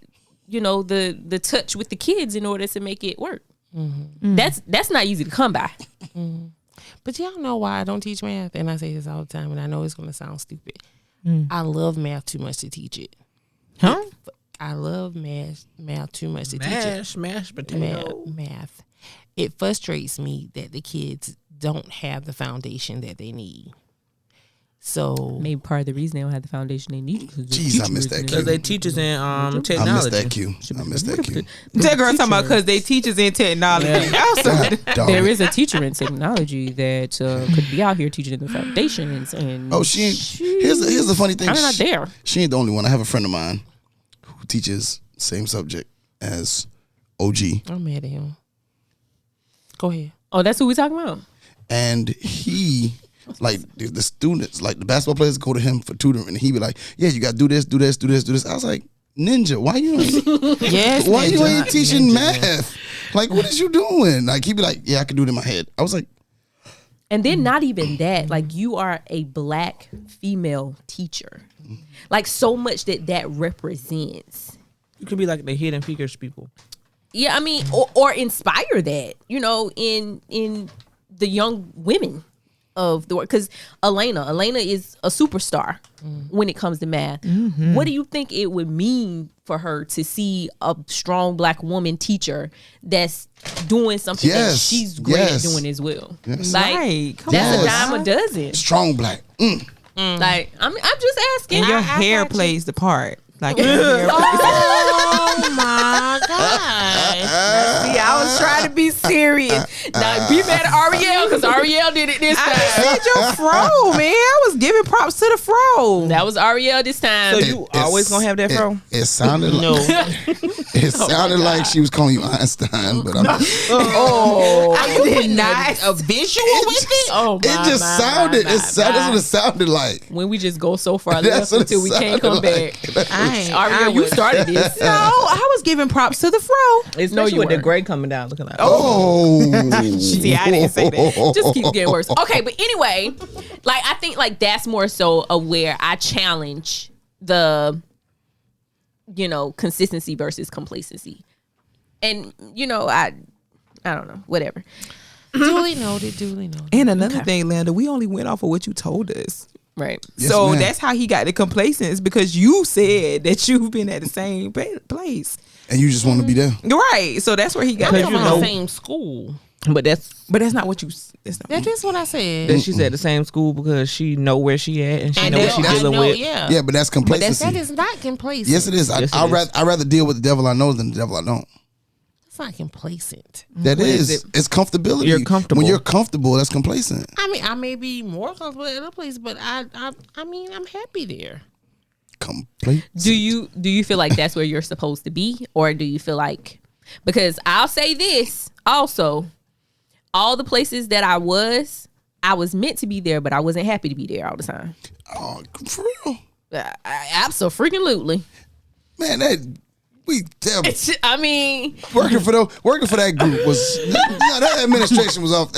Speaker 2: the touch with the kids in order to make it work. That's not easy to come by.
Speaker 1: But y'all know why I don't teach math, and I say this all the time, and I know it's going to sound stupid. I love math too much to teach it.
Speaker 3: Huh?
Speaker 1: I love math too much to teach it.
Speaker 4: Mashed potato.
Speaker 1: Math. It frustrates me that the kids don't have the foundation that they need. So
Speaker 2: Maybe part of the reason they don't have the foundation they need.
Speaker 5: Jeez, I missed that
Speaker 4: Because
Speaker 5: cue.
Speaker 4: they teachers in
Speaker 5: I missed
Speaker 4: technology.
Speaker 5: that cue.
Speaker 3: That girl talking about because they teachers in technology.
Speaker 5: God, dog.
Speaker 2: There is a teacher in technology that could be out here teaching in the foundations. And
Speaker 5: Oh, she ain't. Here's the funny thing.
Speaker 2: I'm not there.
Speaker 5: She ain't the only one. I have a friend of mine who teaches same subject as OG,
Speaker 1: I'm mad at him. Go ahead.
Speaker 2: Oh, that's who we talking about?
Speaker 5: and he. Like the students, like the basketball players, go to him for tutoring, and he be like, "Yeah, you got to do this, do this, do this, do this." I was like, Ninja, why you ain't,
Speaker 3: Yes.
Speaker 5: why you
Speaker 3: Ninja.
Speaker 5: ain't teaching math? Like, what is you doing? Like, he'd be like, yeah, I can do it in my head. I was like,
Speaker 2: And then not even that, like you are a black female teacher. Like so much that represents.
Speaker 4: You could be like the hidden figures people.
Speaker 2: Yeah, I mean, or inspire that, you know, in the young women of the world. Because Elena is a superstar when it comes to math.
Speaker 3: Mm-hmm.
Speaker 2: What do you think it would mean for her to see a strong black woman teacher that's doing something that
Speaker 5: Yes,
Speaker 2: she's great at
Speaker 5: yes.
Speaker 2: doing as well?
Speaker 5: Yes.
Speaker 2: Like
Speaker 3: Right. Come
Speaker 2: that's
Speaker 3: on.
Speaker 2: a dime a dozen.
Speaker 5: strong black.
Speaker 2: Like I'm just asking.
Speaker 3: And your
Speaker 1: I
Speaker 3: hair
Speaker 1: got you.
Speaker 3: plays the part. Like your hair
Speaker 1: Oh my god!
Speaker 2: See, I was trying to be serious. Now be mad at Ariel because Ariel did it this
Speaker 3: I
Speaker 2: time.
Speaker 3: said your fro, man. I was giving props to the fro.
Speaker 2: That was Ariel this time.
Speaker 4: So you always gonna have that fro?
Speaker 5: It sounded like,
Speaker 1: No,
Speaker 5: it sounded like she was calling you Einstein, but I'm
Speaker 2: oh,
Speaker 3: I did not.
Speaker 1: a visual with it.
Speaker 2: oh,
Speaker 5: it just sounded. That's what
Speaker 2: my.
Speaker 5: it sounded like.
Speaker 2: When we just go so far
Speaker 5: That's
Speaker 2: left
Speaker 5: what it
Speaker 2: until we can't come
Speaker 5: sounded
Speaker 2: back.
Speaker 5: like.
Speaker 2: Ariel, you started this.
Speaker 3: No, I was giving props to the fro.
Speaker 2: It's no, you
Speaker 4: with the
Speaker 2: weren't.
Speaker 4: gray coming down, looking like
Speaker 5: Oh,
Speaker 3: See, I didn't say that.
Speaker 2: Just keeps getting worse. Okay, but anyway, like I think like that's more so where I challenge the, you know, consistency versus complacency, and you know I don't know, whatever.
Speaker 1: Duly noted. Duly noted.
Speaker 3: And another thing, Landa, we only went off of what you told us.
Speaker 2: Right.
Speaker 5: Yes,
Speaker 3: so
Speaker 5: ma'am.
Speaker 3: that's how he got the complacence, because you said that you've been at the same place.
Speaker 5: and you just want to be there.
Speaker 3: Right. So that's where he got
Speaker 1: We're
Speaker 3: it
Speaker 1: from
Speaker 3: from.
Speaker 1: the same school.
Speaker 4: but that's
Speaker 3: But that's not what you. That's not.
Speaker 1: That is what I said.
Speaker 4: that she's at the same school because she know where she at and she
Speaker 1: And
Speaker 4: know what
Speaker 1: that-
Speaker 4: she
Speaker 1: I
Speaker 4: dealing
Speaker 1: know,
Speaker 4: with.
Speaker 1: Yeah.
Speaker 5: Yeah, but that's complacency.
Speaker 1: That is not complacent.
Speaker 5: Yes, it is.
Speaker 4: Yes, it
Speaker 5: I'd
Speaker 4: is.
Speaker 5: rather deal with the devil I know than the devil I don't.
Speaker 1: It's not complacent.
Speaker 5: That
Speaker 4: What
Speaker 5: is.
Speaker 4: is it?
Speaker 5: It's comfortability.
Speaker 4: You're comfortable.
Speaker 5: When you're comfortable, that's complacent.
Speaker 1: I mean, I may be more comfortable at a place, but I mean, I'm happy there.
Speaker 5: Complacent.
Speaker 2: Do you feel like that's where you're supposed to be, or do you feel like, because I'll say this also, all the places that I was meant to be there, but I wasn't happy to be there all the time.
Speaker 5: Oh, for real,
Speaker 2: Absolutely.
Speaker 5: man.
Speaker 2: I mean,
Speaker 5: Working for that group was that administration was off.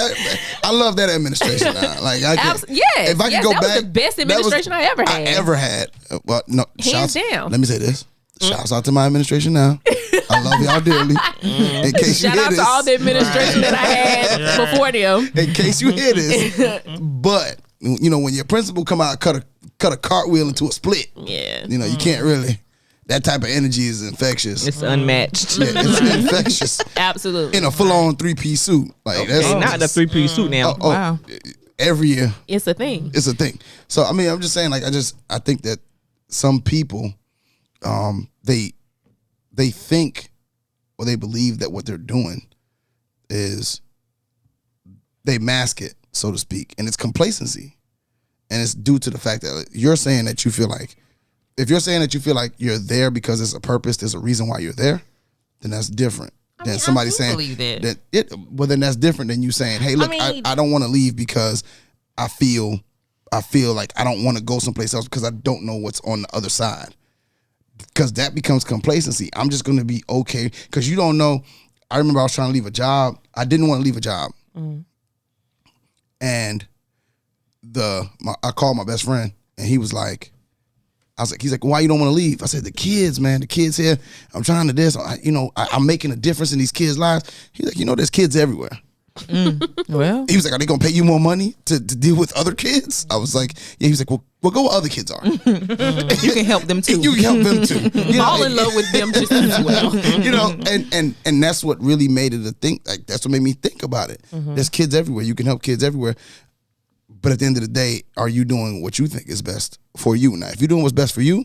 Speaker 5: I love that administration. Now. Like I can,
Speaker 2: yes,
Speaker 5: if I could
Speaker 2: yes,
Speaker 5: go
Speaker 2: that was
Speaker 5: back,
Speaker 2: the best
Speaker 5: that was-
Speaker 2: administration I ever had.
Speaker 5: I ever had. Well, no,
Speaker 2: Hands
Speaker 5: shouts-
Speaker 2: down.
Speaker 5: Let me say this. Shouts out to my administration now. I love y'all dearly. In case you
Speaker 2: Shout
Speaker 5: hear
Speaker 2: out
Speaker 5: this,
Speaker 2: to all the administration that I had before them.
Speaker 5: in case you hear this, but you know when your principal come out cut a cartwheel into a split.
Speaker 2: Yeah.
Speaker 5: You know you can't really. That type of energy is infectious.
Speaker 4: It's unmatched.
Speaker 5: Yeah, it's infectious.
Speaker 2: Absolutely.
Speaker 5: In a full-on 3-piece suit, like that's
Speaker 4: Hey, not the 3-piece suit now.
Speaker 3: Wow.
Speaker 5: Every year.
Speaker 2: It's a thing.
Speaker 5: It's a thing. So I mean, I'm just saying, like, I think that some people, they think or they believe that what they're doing is they mask it, so to speak, and it's complacency, and it's due to the fact that you're saying that you feel like, if you're saying that you feel like you're there because there's a purpose, there's a reason why you're there, then that's different.
Speaker 1: I
Speaker 5: Than
Speaker 1: mean,
Speaker 5: somebody
Speaker 1: I do
Speaker 5: saying
Speaker 1: believe that.
Speaker 5: well, then that's different than you saying, "Hey, look, I
Speaker 1: mean-
Speaker 5: don't want to leave because I feel like I don't want to go someplace else because I don't know what's on the other side." Because that becomes complacency. I'm just going to be okay because you don't know. I remember I was trying to leave a job. I didn't want to leave a job, and I called my best friend, and he was like, he's like, why you don't want to leave? I said, the kids, man, the kids here. I'm trying to this. I'm making a difference in these kids' lives. He's like, there's kids everywhere.
Speaker 3: Well,
Speaker 5: He was like, are they going to pay you more money to deal with other kids? I was like, yeah. He was like, well, go where other kids are.
Speaker 3: you can help them too.
Speaker 5: You can help them too. You know,
Speaker 2: Fall in love with them just as well.
Speaker 5: and that's what really made it a thing. Like that's what made me think about it. There's kids everywhere. You can help kids everywhere. But at the end of the day, are you doing what you think is best for you? Now, if you're doing what's best for you,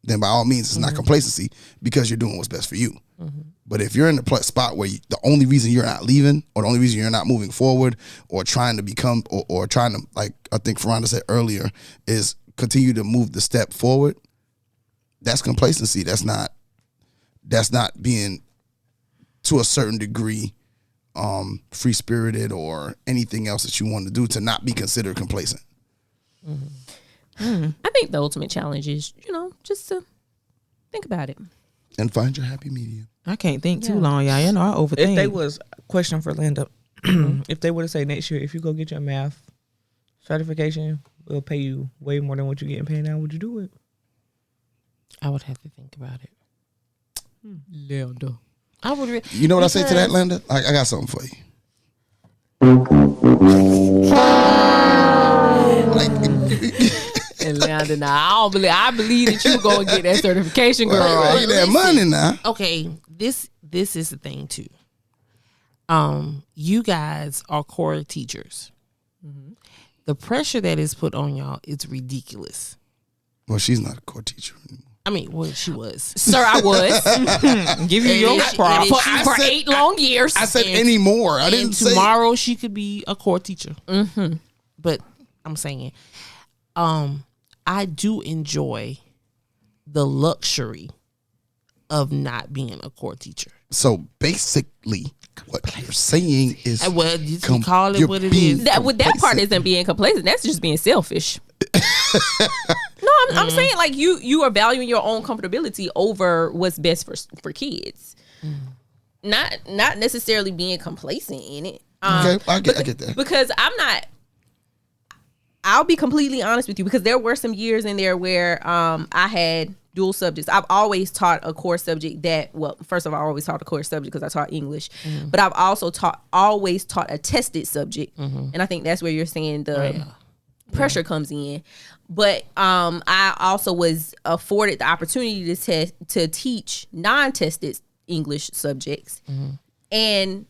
Speaker 5: then by all means, it's not complacency because you're doing what's best for you. But if you're in the spot where the only reason you're not leaving or the only reason you're not moving forward or trying to become or trying to, like I think Fraronda said earlier, is continue to move the step forward, that's complacency. That's not being, to a certain degree, free-spirited or anything else that you want to do to not be considered complacent.
Speaker 2: I think the ultimate challenge is, just to Think about it.
Speaker 5: And find your happy medium.
Speaker 3: I can't think too long, y'all. You know, I overthink.
Speaker 4: If they was question for Linda, if they were to say next year, if you go get your math certification, we'll pay you way more than what you're getting paid now, would you do it?
Speaker 1: I would have to think about it.
Speaker 2: Linda.
Speaker 1: I would.
Speaker 5: You know what I say to that, Linda? I got something for you.
Speaker 2: And Linda, now I believe that you gonna get that certification, girl.
Speaker 5: Look at that money now.
Speaker 1: Okay, this is the thing too. You guys are core teachers. Mm-hmm. The pressure that is put on y'all is ridiculous.
Speaker 5: Well, she's not a core teacher anymore.
Speaker 1: I mean, well, she was.
Speaker 2: Sir, I was.
Speaker 3: Give you your props.
Speaker 2: For 8 long years.
Speaker 5: I said anymore. I didn't say.
Speaker 1: Tomorrow she could be a core teacher. Mm-hmm. But I'm saying, I do enjoy the luxury of not being a core teacher.
Speaker 5: So basically, what you're saying is,
Speaker 1: well, you can call it what it is.
Speaker 2: That part isn't being complacent. That's just being selfish. No, I'm saying like you are valuing your own comfortability over what's best for kids. Not necessarily being complacent in it.
Speaker 5: Okay, I get that.
Speaker 2: Because I'll be completely honest with you, because there were some years in there where I had dual subjects. I've always taught a core subject first of all, I always taught a core subject because I taught English, but I've also always taught a tested subject. And I think that's where you're saying the pressure comes in. But I also was afforded the opportunity to teach non-tested English subjects. And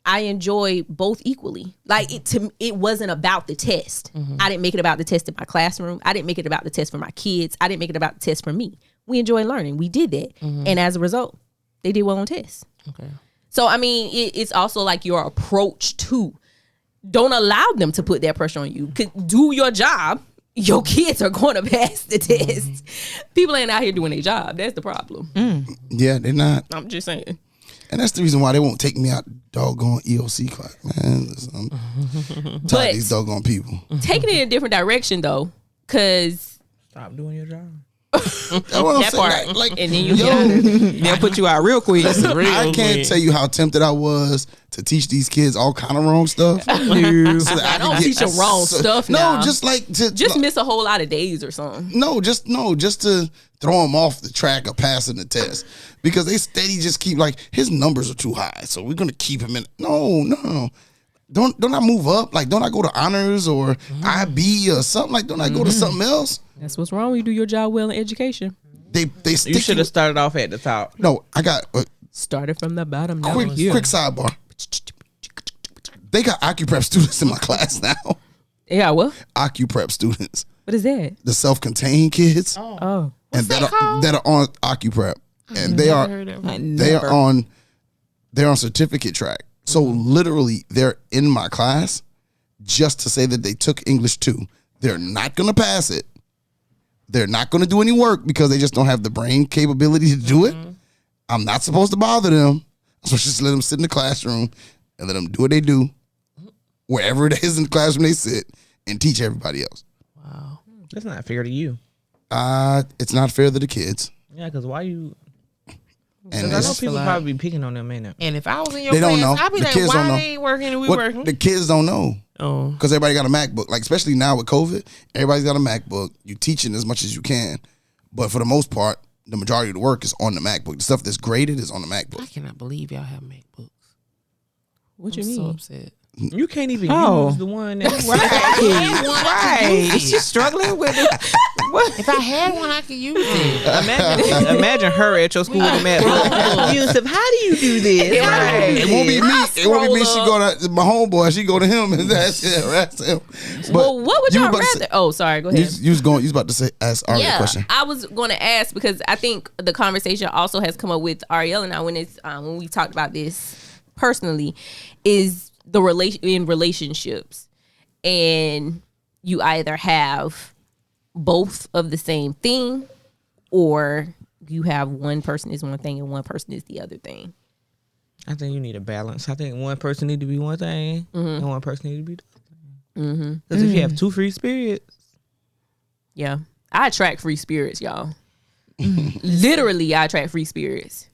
Speaker 2: I enjoy both equally. Like it wasn't about the test. I didn't make it about the test in my classroom. I didn't make it about the test for my kids. I didn't make it about the test for me. We enjoy learning. We did that. And as a result, they did well on tests. Okay. So, I mean, it's also like your approach to, don't allow them to put that pressure on you. Do your job. Your kids are going to pass the test. People ain't out here doing their job. That's the problem.
Speaker 5: Yeah, they're not.
Speaker 2: I'm just saying.
Speaker 5: And that's the reason why they won't take me out doggone EOC class, man. Listen, I'm tired of these doggone people.
Speaker 2: Taking it in a different direction, though, because...
Speaker 4: Stop doing your job.
Speaker 2: That part.
Speaker 5: Like,
Speaker 2: and then you
Speaker 3: They'll put you out real quick.
Speaker 5: I can't tell you how tempted I was to teach these kids all kind of wrong stuff. So that
Speaker 2: I don't teach them wrong stuff now.
Speaker 5: No, just like...
Speaker 2: Just miss a whole lot of days or something.
Speaker 5: Just to throw them off the track of passing the test. Because they steady just keep like, his numbers are too high, so we're going to keep him in. No. Don't I move up? Like, don't I go to honors or IB or something? Like, don't I go to something else?
Speaker 2: That's what's wrong when you do your job well in education.
Speaker 5: They stick
Speaker 4: You should have started off at the top.
Speaker 5: No, I got
Speaker 2: started from the bottom.
Speaker 5: quick sidebar. They got OcuPrep students in my class now.
Speaker 2: Yeah, what?
Speaker 5: OcuPrep students.
Speaker 2: What is that?
Speaker 5: The self-contained kids.
Speaker 2: Oh.
Speaker 5: And that are on OcuPrep. And they are on certificate track. So literally they're in my class just to say that they took English 2. They're not going to pass it. They're not going to do any work because they just don't have the brain capability to do it. I'm not supposed to bother them. I'm supposed to just let them sit in the classroom and let them do what they do wherever it is in the classroom they sit and teach everybody else.
Speaker 1: Wow.
Speaker 4: That's not fair to you.
Speaker 5: It's not fair to the kids.
Speaker 4: Yeah, because why you...
Speaker 5: And
Speaker 4: I know people probably be picking on them, ain't it?
Speaker 1: And if I was in your
Speaker 5: They don't
Speaker 1: class,
Speaker 5: know.
Speaker 1: I'd be
Speaker 5: The
Speaker 1: like,
Speaker 5: kids
Speaker 1: why
Speaker 5: don't know.
Speaker 1: they ain't working and we working?
Speaker 5: The kids don't know.
Speaker 1: Oh.
Speaker 5: Because everybody got a MacBook. Like, especially now with COVID, everybody's got a MacBook. You teaching as much as you can. But for the most part, the majority of the work is on the MacBook. The stuff that's graded is on the MacBook.
Speaker 1: I cannot believe y'all have MacBooks.
Speaker 2: What
Speaker 1: I'm
Speaker 2: you mean?
Speaker 1: so upset.
Speaker 4: You can't even use the one that...
Speaker 3: Right. She's struggling with it.
Speaker 1: If I had one, I could use it.
Speaker 4: Imagine her at your school with a MacBook. Yusuf, how do you do this?
Speaker 3: Right.
Speaker 5: It won't be me. It won't be me. She go to my homeboy. She go to him, and that's him. But
Speaker 2: Well, what would
Speaker 5: you
Speaker 2: y'all
Speaker 5: about to
Speaker 2: rather?
Speaker 5: say-
Speaker 2: Oh, sorry. Go ahead.
Speaker 5: You was about to ask Ari a question.
Speaker 2: I was going to ask because I think the conversation also has come up with Ariel and I when we talked about this personally, is the relationships, and you either have both of the same thing, or you have one person is one thing and one person is the other thing.
Speaker 4: I think you need a balance. I think one person need to be one thing and one person need to be the other thing. Because if you have two free spirits,
Speaker 2: Yeah, I attract free spirits, y'all. Literally, I attract free spirits.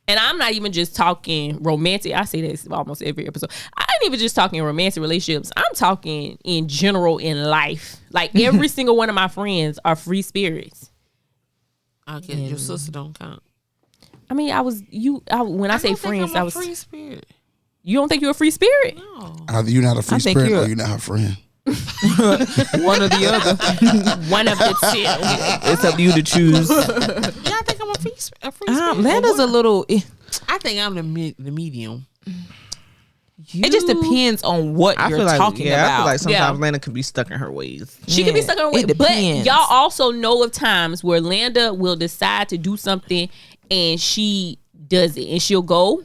Speaker 2: And I'm not even just talking romantic. I say this almost every episode. I ain't even just talking romantic relationships. I'm talking in general in life. Like every single one of my friends are free spirits.
Speaker 1: Okay, your sister don't count.
Speaker 2: I mean, when I say friends, I was
Speaker 1: free spirit.
Speaker 2: You don't think you're a free spirit?
Speaker 1: No.
Speaker 5: Either you're not a free spirit or you're not her friend.
Speaker 3: One or the other.
Speaker 2: One of the two.
Speaker 3: It's up to you to choose.
Speaker 1: Yeah, I think I'm a free spirit.
Speaker 3: Landa's a little.
Speaker 1: I think I'm the medium.
Speaker 3: It just depends on what you're talking about.
Speaker 4: I feel like sometimes Landa can be stuck in her ways.
Speaker 2: She can be stuck in her ways.
Speaker 3: It depends.
Speaker 2: But y'all also know of times where Landa will decide to do something and she does it. And she'll go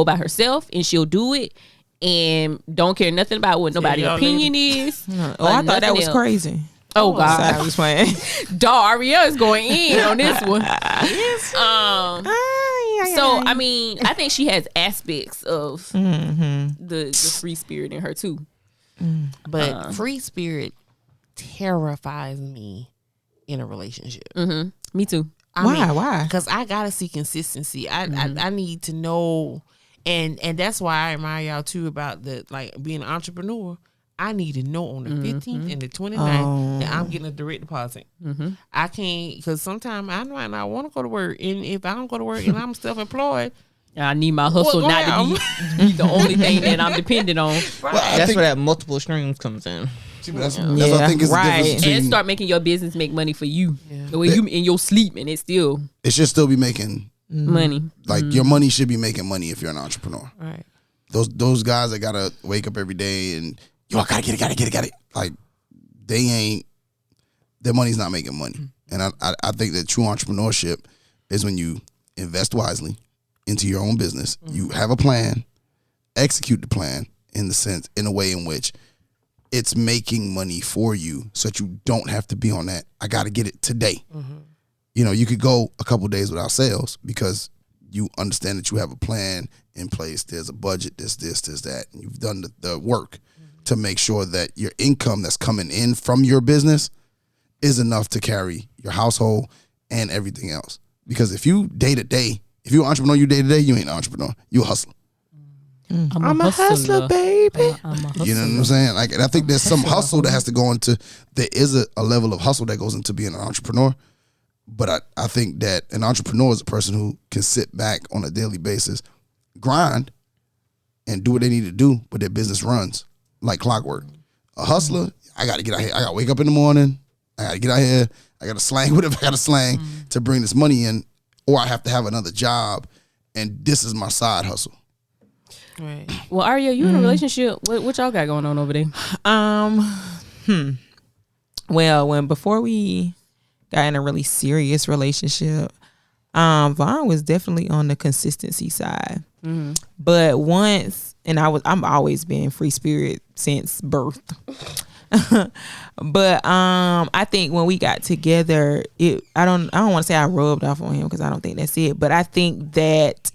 Speaker 2: by herself and she'll do it. And don't care nothing about what nobody's opinion is.
Speaker 3: I thought that was crazy.
Speaker 2: Oh God,
Speaker 3: I was playing.
Speaker 2: Aria is going in on this one. So I mean, I think she has aspects of the free spirit in her too.
Speaker 1: But free spirit terrifies me in a relationship.
Speaker 2: Me too.
Speaker 3: Why?
Speaker 1: Because I gotta see consistency. I need to know. And that's why I admire y'all too about being an entrepreneur. I need to know on the 15th and the 29th that I'm getting a direct deposit. I can't, because sometimes I might not want to go to work. And if I don't go to work and I'm self-employed,
Speaker 2: I need my hustle not to be the only thing that I'm dependent on.
Speaker 1: Right.
Speaker 4: That's where that multiple streams comes in.
Speaker 5: That's what I think is the difference between,
Speaker 2: and start making your business make money for you. The way you in your sleep, and it
Speaker 5: should still be making
Speaker 2: money.
Speaker 5: Like your money should be making money if you're an entrepreneur.
Speaker 1: right.
Speaker 5: Those guys that gotta wake up every day and I gotta get it. Like their money's not making money. And I think that true entrepreneurship is when you invest wisely into your own business. You have a plan, execute the plan in a way in which it's making money for you so that you don't have to be on that. I got to get it today. You could go a couple days without sales because you understand that you have a plan in place. There's a budget, this, that. And you've done the work to make sure that your income that's coming in from your business is enough to carry your household and everything else. Because if you day to day, if you're an entrepreneur, you day to day, you ain't an entrepreneur. You a hustler.
Speaker 3: I'm a hustler, baby.
Speaker 5: You know what I'm saying? Like, and I think there's some hustle that has to go into. There is a level of hustle that goes into being an entrepreneur. But I think that an entrepreneur is a person who can sit back on a daily basis, grind, and do what they need to do, but their business runs like clockwork. A hustler, I got to get out here. I got to wake up in the morning. I got to get out here. I got to slang whatever I got to slang to bring this money in, or I have to have another job, and this is my side hustle.
Speaker 1: Right.
Speaker 2: Well, Aria, you in a relationship? What y'all got going on over there?
Speaker 3: Well, before we got in a really serious relationship, Vaughn was definitely on the consistency side. But once, and I'm always been free spirit since birth. But I think when we got together, I don't want to say I rubbed off on him because I don't think that's it. But I think that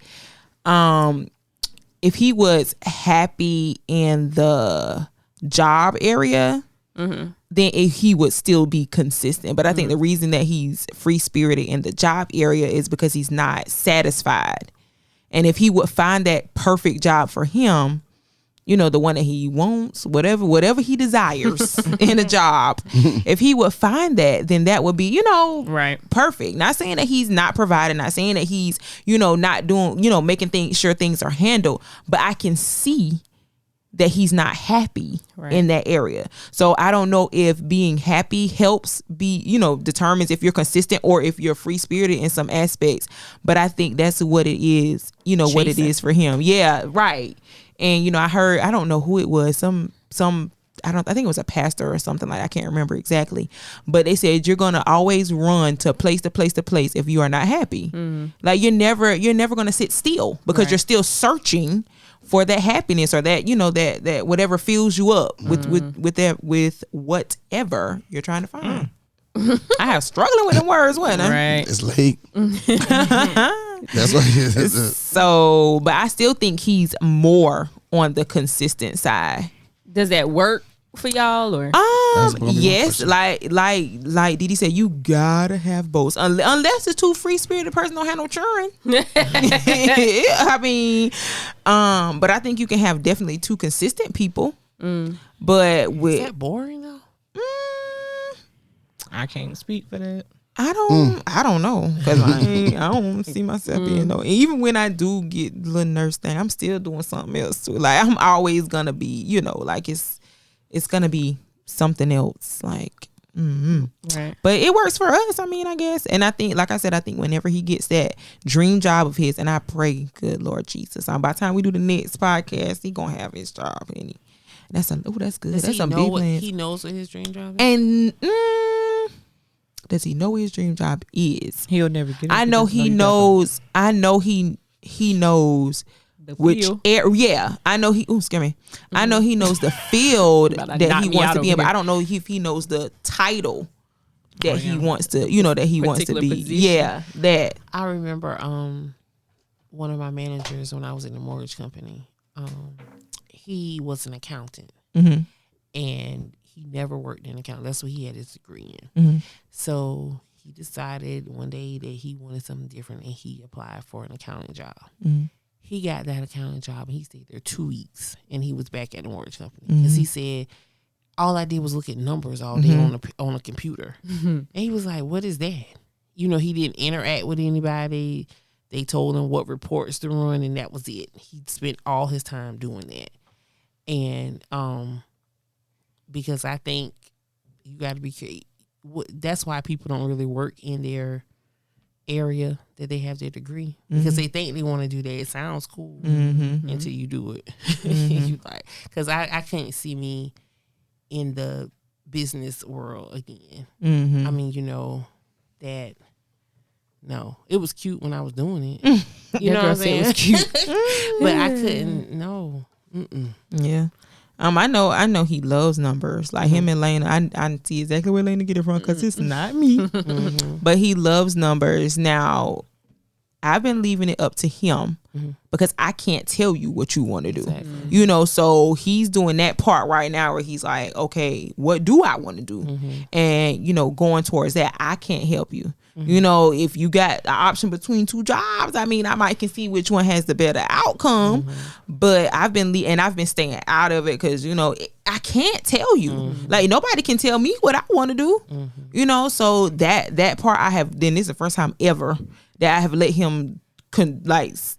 Speaker 3: if he was happy in the job area, then he would still be consistent. But I think the reason that he's free spirited in the job area is because he's not satisfied. And if he would find that perfect job for him, the one that he wants, whatever he desires in a job, if he would find that, then that would be,
Speaker 2: right,
Speaker 3: perfect. Not saying that he's not providing, not saying that he's, not doing, making sure things are handled, but I can see that he's not happy in that area. So I don't know if being happy helps determines if you're consistent or if you're free spirited in some aspects. But I think that's what it is, what it is for him. Yeah, right. And I heard, I don't know who it was, I think it was a pastor or something like that. I can't remember exactly. But they said you're gonna always run to place if you are not happy. Like you're never gonna sit still because you're still searching for that happiness or that that whatever fills you up with whatever you're trying to find. I have struggling with them words, wasn't I?
Speaker 2: Right.
Speaker 5: It's late. That's what it is.
Speaker 3: So, but I still think he's more on the consistent side.
Speaker 2: Does that work for y'all, or
Speaker 3: yes, like Dee Dee said, you gotta have both, unless it's too free spirited person don't have no children. I mean, but I think you can have definitely two consistent people. But with
Speaker 1: is that boring though?
Speaker 4: I can't speak for that.
Speaker 3: I don't know, because I don't see myself being no. Even when I do get the little nurse thing, I'm still doing something else too. Like I'm always gonna be, like it's gonna be something else. Like,
Speaker 2: right.
Speaker 3: But it works for us. I mean, I guess. And I think, like I said, whenever he gets that dream job of his, and I pray, good Lord Jesus, by the time we do the next podcast, he gonna have his job. And that's good. That's some big plans.
Speaker 1: He knows what his dream job is.
Speaker 3: And does he know what his dream job is?
Speaker 4: He'll never get it.
Speaker 3: I know he knows. I know he knows which area. I know he. Scare me. I know he knows the field that he wants to be in, but I don't know if he knows the title that he wants to. That he wants to be.
Speaker 2: Position.
Speaker 3: Yeah, that.
Speaker 1: I remember one of my managers when I was in the mortgage company. He was an accountant, and he never worked in accounting. That's what he had his degree in. So he decided one day that he wanted something different, and he applied for an accounting job. He got that accounting job, and he stayed there 2 weeks, and he was back at the mortgage company because he said, all I did was look at numbers all day on a computer. And he was like, what is that? He didn't interact with anybody. They told him what reports to run, and that was it. He spent all his time doing that. And because I think you got to be creative. That's why people don't really work in their area that they have their degree, because they think they want to do that. It sounds cool until you do it. You like, because I can't see me in the business world again. I mean, that. No, it was cute when I was doing it. You know what I'm saying? It was cute, but I couldn't. No.
Speaker 3: Yeah. I know he loves numbers. Like him and Lena, I see exactly where Lena get it from, because it's not me. But he loves numbers. Now, I've been leaving it up to him because I can't tell you what you want to do. Exactly. So he's doing that part right now where he's like, okay, what do I want to do? And, going towards that, I can't help you. If you got the option between two jobs, I mean, I might can see which one has the better outcome, but I've been staying out of it because, I can't tell you. Like, nobody can tell me what I want to do, so that part then this is the first time ever that I have let him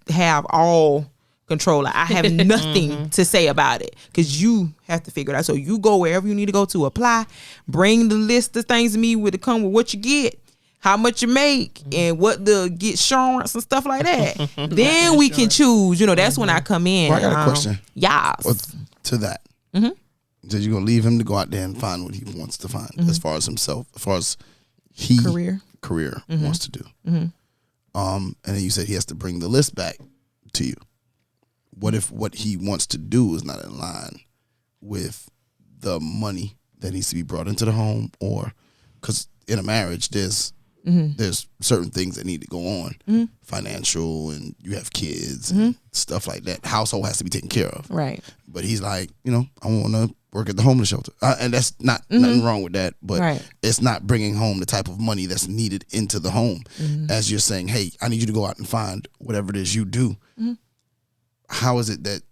Speaker 3: have all control. I have nothing to say about it because you have to figure it out. So you go wherever you need to go to apply, bring the list of things to me with what you get, how much you make, and what the get insurance and stuff like that. Then we can choose. That's when I come in.
Speaker 5: Well, I got a question.
Speaker 3: Yes.
Speaker 5: To that. So you're gonna leave him to go out there and find what he wants to find, as far as himself, as far as career wants to do. And then you said he has to bring the list back to you. What if what he wants to do is not in line with the money that needs to be brought into the home? Or because in a marriage, there's certain things that need to go on, financial, and you have kids and stuff like that. Household has to be taken care of.
Speaker 3: Right.
Speaker 5: But he's like, I want to work at the homeless shelter. And that's not nothing wrong with that, but it's not bringing home the type of money that's needed into the home. As you're saying, hey, I need you to go out and find whatever it is you do. How is it that,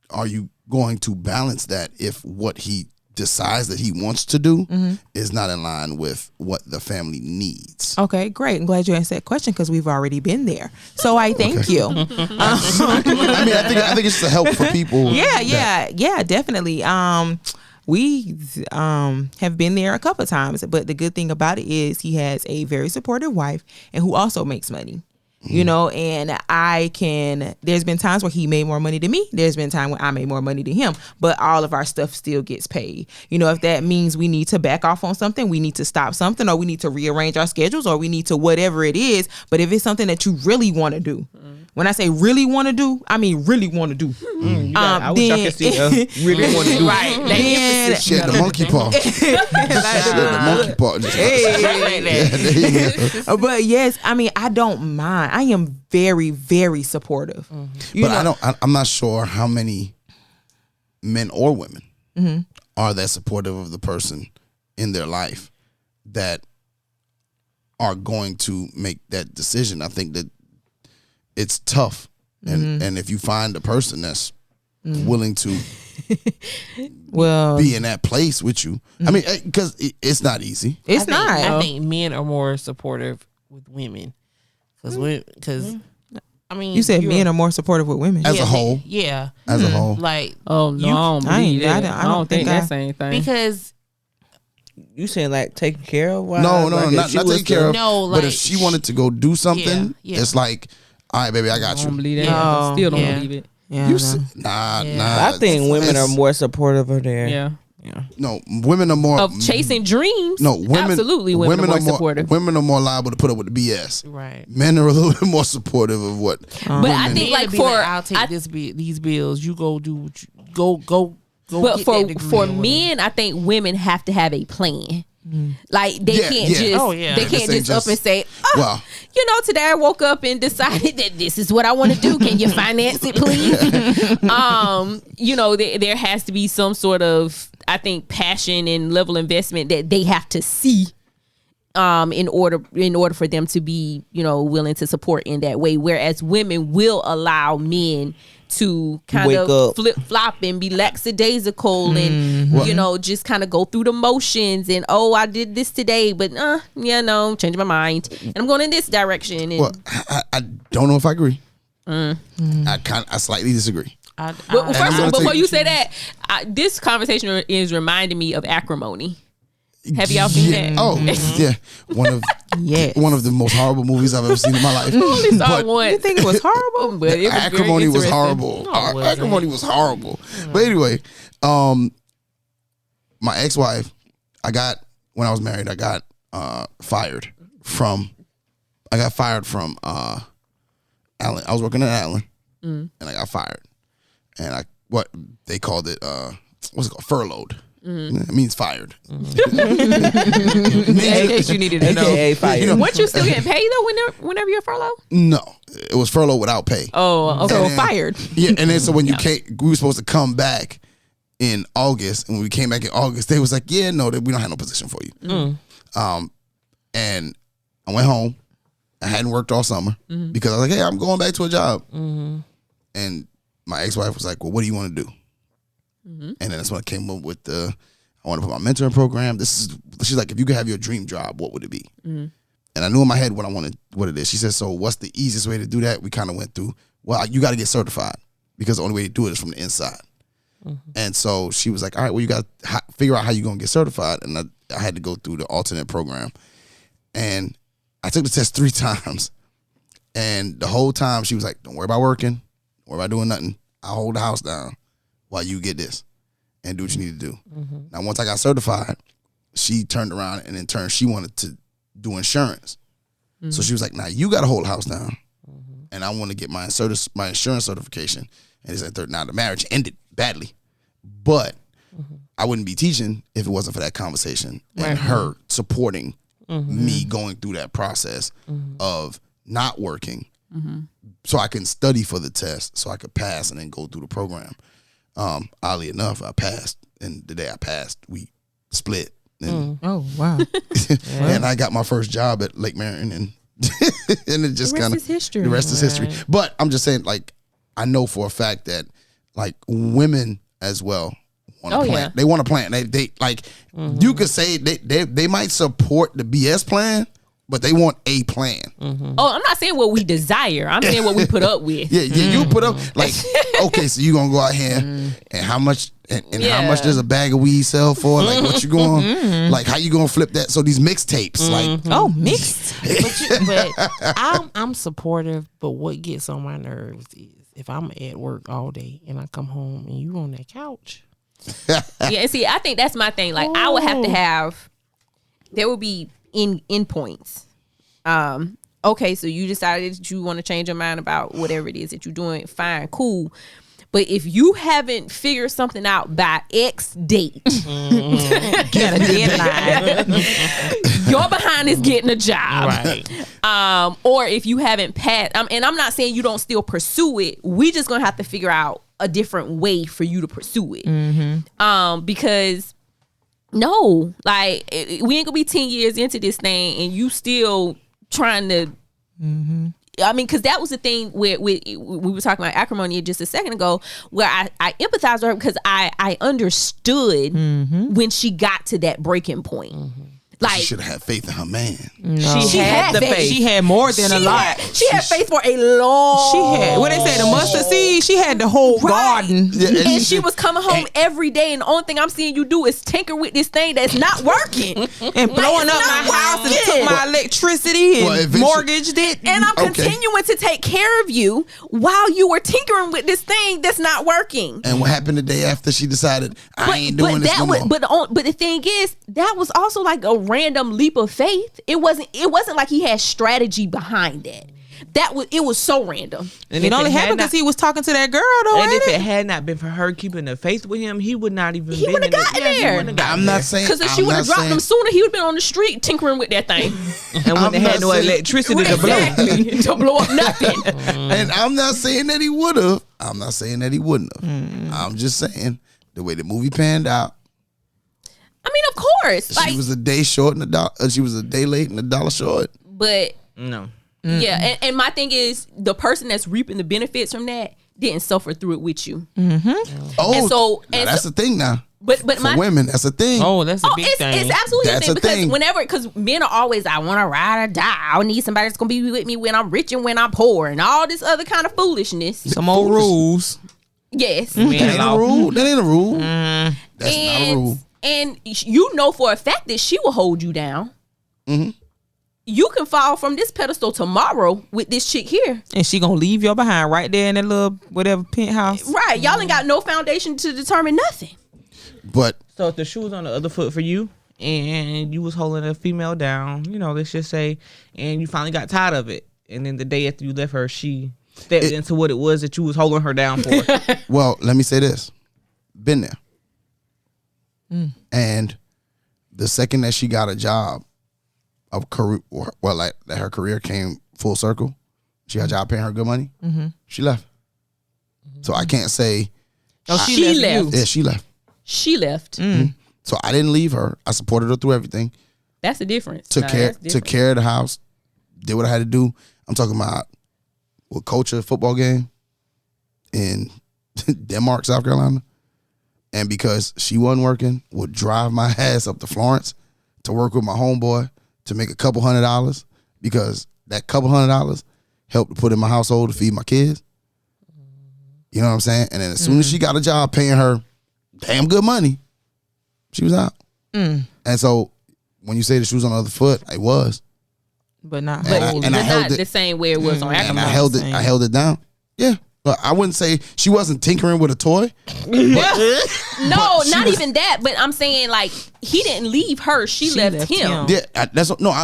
Speaker 5: are you going to balance that if what he decides that he wants to do is not in line with what the family needs?
Speaker 3: Okay, great. I'm glad you asked that question because we've already been there. So I thank you.
Speaker 5: I think it's to help for people.
Speaker 3: Yeah, definitely. We have been there a couple of times, but the good thing about it is he has a very supportive wife and who also makes money. And there's been times where he made more money than me. There's been time when I made more money than him, but all of our stuff still gets paid. If that means we need to back off on something, we need to stop something, or we need to rearrange our schedules, or we need to whatever it is. But if it's something that you really want to do, when I say really want to do, I mean really want to do.
Speaker 4: I wish I could see really want to do.
Speaker 3: Right. Then,
Speaker 5: she had the monkey paw.
Speaker 3: But yes, I mean, I don't mind. I am very, very supportive.
Speaker 5: I'm not sure how many men or women are that supportive of the person in their life that are going to make that decision. I think that it's tough. And if you find a person that's willing to be in that place with you, I mean, because it's not easy.
Speaker 3: It's not.
Speaker 1: I think men are more supportive with women because I mean,
Speaker 3: You said men are more supportive with women.
Speaker 5: As a whole.
Speaker 1: Yeah.
Speaker 5: As a whole.
Speaker 1: Like,
Speaker 2: Oh no, I don't believe that. I don't think that's anything.
Speaker 1: because
Speaker 4: You saying like taking care of?
Speaker 5: No, not taking care of.
Speaker 1: No,
Speaker 5: but if
Speaker 1: like-
Speaker 5: she wanted to go do something,
Speaker 1: Yeah.
Speaker 5: it's like, all right, baby, I got
Speaker 2: I don't
Speaker 5: you.
Speaker 2: believe that.
Speaker 1: Yeah.
Speaker 2: Still don't
Speaker 1: Yeah.
Speaker 2: believe it.
Speaker 3: Yeah,
Speaker 5: You
Speaker 3: I
Speaker 5: see,
Speaker 3: know.
Speaker 5: nah.
Speaker 4: I think women are more supportive of their.
Speaker 2: Yeah.
Speaker 5: No, women are more
Speaker 2: Of chasing dreams.
Speaker 5: No, women.
Speaker 2: Absolutely, women are more supportive.
Speaker 5: Women are more liable to put up with the BS.
Speaker 1: right.
Speaker 5: Men are a little bit more supportive of what.
Speaker 2: But I
Speaker 5: women-
Speaker 2: think
Speaker 1: Men
Speaker 2: like
Speaker 1: be
Speaker 2: for
Speaker 1: I'll take these bills. You go do what you, go.
Speaker 2: but
Speaker 1: get
Speaker 2: for
Speaker 1: that degree or whatever.
Speaker 2: men, I think women have to have a plan. Like they
Speaker 5: Yeah,
Speaker 2: can't
Speaker 5: yeah.
Speaker 2: just
Speaker 1: Oh, yeah.
Speaker 2: they
Speaker 1: They
Speaker 2: can't
Speaker 5: just ain't
Speaker 2: just up and say, oh,
Speaker 5: well.
Speaker 2: today I woke up and decided that this is what I want to do. Can you finance it, please? There has to be some sort of, I think, passion and level investment that they have to see in order for them to be, willing to support in that way. Whereas women will allow men to kind
Speaker 4: Wake
Speaker 2: of
Speaker 4: up.
Speaker 2: flip flop and be lackadaisical and just kind of go through the motions and I did this today, but change my mind and I'm going in this direction. And
Speaker 5: Well, I don't know if I agree. I slightly disagree.
Speaker 2: But
Speaker 5: I'm
Speaker 2: first,
Speaker 5: gonna
Speaker 2: before
Speaker 5: take-
Speaker 2: you say that, this conversation is reminding me of Acrimony. Have y'all seen that?
Speaker 5: Oh, yeah. One of the most horrible movies I've ever seen in my life.
Speaker 2: Only saw
Speaker 5: But-
Speaker 2: it once.
Speaker 3: You think it was horrible?
Speaker 2: But it was
Speaker 5: Acrimony was horrible.
Speaker 1: No, it wasn't.
Speaker 5: Acrimony was horrible. But anyway, my ex-wife, when I was married, I got fired from Allen. I was working at Allen, and I got fired. And what they called it, what's it called? Furloughed. It means fired.
Speaker 3: In case you needed to know.
Speaker 4: AKA fire.
Speaker 2: Weren't you still getting paid though whenever you're furloughed?
Speaker 5: No, it was furloughed without pay.
Speaker 2: Oh, okay.
Speaker 5: And
Speaker 2: So
Speaker 5: then-
Speaker 2: fired.
Speaker 5: Yeah, and then so when you came, we were supposed to come back in August, and when we came back in August, they was like, "Yeah, no, we don't have no position for you." And I went home. I hadn't worked all summer because I was like, "Hey, I'm going back to a job." And my ex-wife was like, "Well, what do you want to do?" And then that's when I came up with I want to put my mentoring program. She's like, if you could have your dream job, what would it be? And I knew in my head what it is. She said, so what's the easiest way to do that? We kind of went through, well, you got to get certified because the only way to do it is from the inside. And so she was like, all right, well, you got to figure out how you're going to get certified. And I had to go through the alternate program. And I took the test 3 times. And the whole time she was like, don't worry about working. Don't worry about doing nothing. I'll hold the house down while you get this and do what you need to do. Now, once I got certified, she turned around and in turn, she wanted to do insurance. So she was like, now you got to hold the house down. And I want to get my insurance certification. And it's like, now the marriage ended badly. But I wouldn't be teaching if it wasn't for that conversation and her supporting me going through that process of not working so I can study for the test so I could pass and then go through the program. Oddly enough, I passed, and the day I passed, we split. And,
Speaker 3: Oh, wow.
Speaker 5: and I got my first job at Lake Marion, and and it just kind of
Speaker 2: history.
Speaker 5: the rest is history. But I'm just saying, like, I know for a fact that like women as well want to plan.
Speaker 2: yeah.
Speaker 5: They want to plan. They like you could say they might support the BS plan, but they want a plan.
Speaker 2: Oh, I'm not saying what we desire. I'm saying what we put up with.
Speaker 5: Yeah, you put up like, okay, so you gonna go out here and how much and how much does a bag of weed sell for? Like, what you going like? How you gonna flip that? So these mixtapes, like,
Speaker 3: Oh, mixed.
Speaker 1: but I'm supportive, but what gets on my nerves is if I'm at work all day and I come home and you on that couch.
Speaker 2: Yeah, and see, I think that's my thing. Like, I would have to have. There would be in points. Okay, so you decided that you want to change your mind about whatever it is that you're doing. Fine, cool. But if you haven't figured something out by X date,
Speaker 3: Got a deadline.
Speaker 2: your behind is getting a job.
Speaker 1: Right.
Speaker 2: Or if you haven't passed, and I'm not saying you don't still pursue it. We just gonna have to figure out a different way for you to pursue it. Because no, like we ain't gonna be 10 years into this thing and you still trying to. I mean, because that was the thing where we were talking about acrimony just a second ago, where I empathized with her because I understood when she got to that breaking point. Like,
Speaker 5: she should have had faith in her man.
Speaker 3: No.
Speaker 2: She had the faith.
Speaker 3: She had more than a lot.
Speaker 2: She had faith for a long.
Speaker 3: She had what they say, the mustard seed. She had the whole garden.
Speaker 5: Yeah,
Speaker 2: And she was coming home every day, and the only thing I'm seeing you do is tinker with this thing that's not working
Speaker 3: And blowing up my house and took my electricity and mortgaged it.
Speaker 2: And I'm continuing to take care of you while you were tinkering with this thing that's not working.
Speaker 5: And what happened the day after she decided I ain't doing this no more?
Speaker 2: But the thing is, that was also like a random leap of faith. It wasn't like he had strategy behind that. It was so random.
Speaker 3: And it only happened because he was talking to that girl though.
Speaker 4: And if it had not been for her keeping the faith with him, he would not even.
Speaker 2: He wouldn't have gotten there.
Speaker 5: I'm not saying
Speaker 2: because if she would have dropped him sooner, he would have been on the street tinkering with that thing.
Speaker 4: And when they had no electricity to blow,
Speaker 2: to blow up nothing.
Speaker 5: And I'm not saying that he would have. I'm not saying that he wouldn't have. I'm just saying the way the movie panned out.
Speaker 2: I mean, of course,
Speaker 5: She was a day short and she was a day late and $1 short.
Speaker 2: But
Speaker 4: no.
Speaker 2: Yeah, and my thing is the person that's reaping the benefits from that didn't suffer through it with you.
Speaker 5: Oh,
Speaker 2: and so
Speaker 5: that's the thing now.
Speaker 2: But
Speaker 5: for women, that's a thing.
Speaker 1: Oh, that's a big thing.
Speaker 2: It's absolutely
Speaker 5: That's
Speaker 2: a thing
Speaker 5: a
Speaker 2: because
Speaker 5: thing.
Speaker 2: men are always, I want to ride or die. I need somebody that's gonna be with me when I'm rich and when I'm poor and all this other kind of foolishness.
Speaker 3: Some old rules.
Speaker 2: Yes,
Speaker 5: That ain't a rule. That ain't a rule. That's not a rule.
Speaker 2: And you know for a fact that she will hold you down. You can fall from this pedestal tomorrow with this chick here.
Speaker 3: And she gonna leave you behind right there in that little whatever penthouse.
Speaker 2: Right. Y'all ain't got no foundation to determine nothing.
Speaker 5: But
Speaker 4: So if the shoe was on the other foot for you and you was holding a female down, let's just say, and you finally got tired of it, and then the day after you left her, she stepped into what it was that you was holding her down for.
Speaker 5: well, let me say this. Been there. And the second that she got a job, of career, well, like that her career came full circle, she got a job paying her good money. She left. So I can't say.
Speaker 2: Oh, she left.
Speaker 5: Yeah, she left.
Speaker 2: She left.
Speaker 5: So I didn't leave her. I supported her through everything.
Speaker 2: That's the difference.
Speaker 5: Took care of the house. Did what I had to do. I'm talking about with coach a football game in Denmark, South Carolina. And because she wasn't working, would drive my ass up to Florence to work with my homeboy to make a couple $100 because that couple $100 helped to put in my household to feed my kids. You know what I'm saying? And then as soon as she got a job paying her damn good money, she was out. And so when you say the shoe was on the other foot, it was.
Speaker 3: But not
Speaker 5: and I held
Speaker 2: not
Speaker 5: it
Speaker 2: the same way it was on
Speaker 5: and
Speaker 2: Acrimony.
Speaker 5: I held it down. Yeah. But I wouldn't say she wasn't tinkering with a toy.
Speaker 2: No, not even that. But I'm saying like he didn't leave her. She left him.
Speaker 5: Yeah, I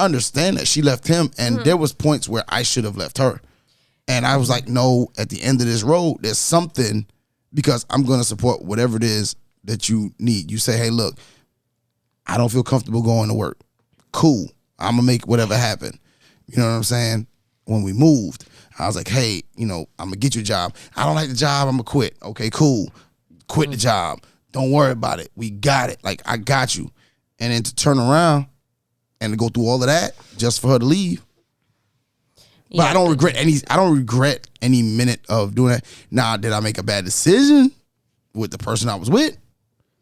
Speaker 5: understand that she left him, and there was points where I should have left her, and I was like, no. At the end of this road, there's something because I'm going to support whatever it is that you need. You say, hey, look, I don't feel comfortable going to work. Cool, I'm gonna make whatever happen. You know what I'm saying? When we moved, I was like, hey, I'm going to get you a job. I don't like the job. I'm going to quit. Okay, cool. Quit the job. Don't worry about it. We got it. Like, I got you. And then to turn around and to go through all of that just for her to leave. But I don't regret any minute of doing that. Now, did I make a bad decision with the person I was with?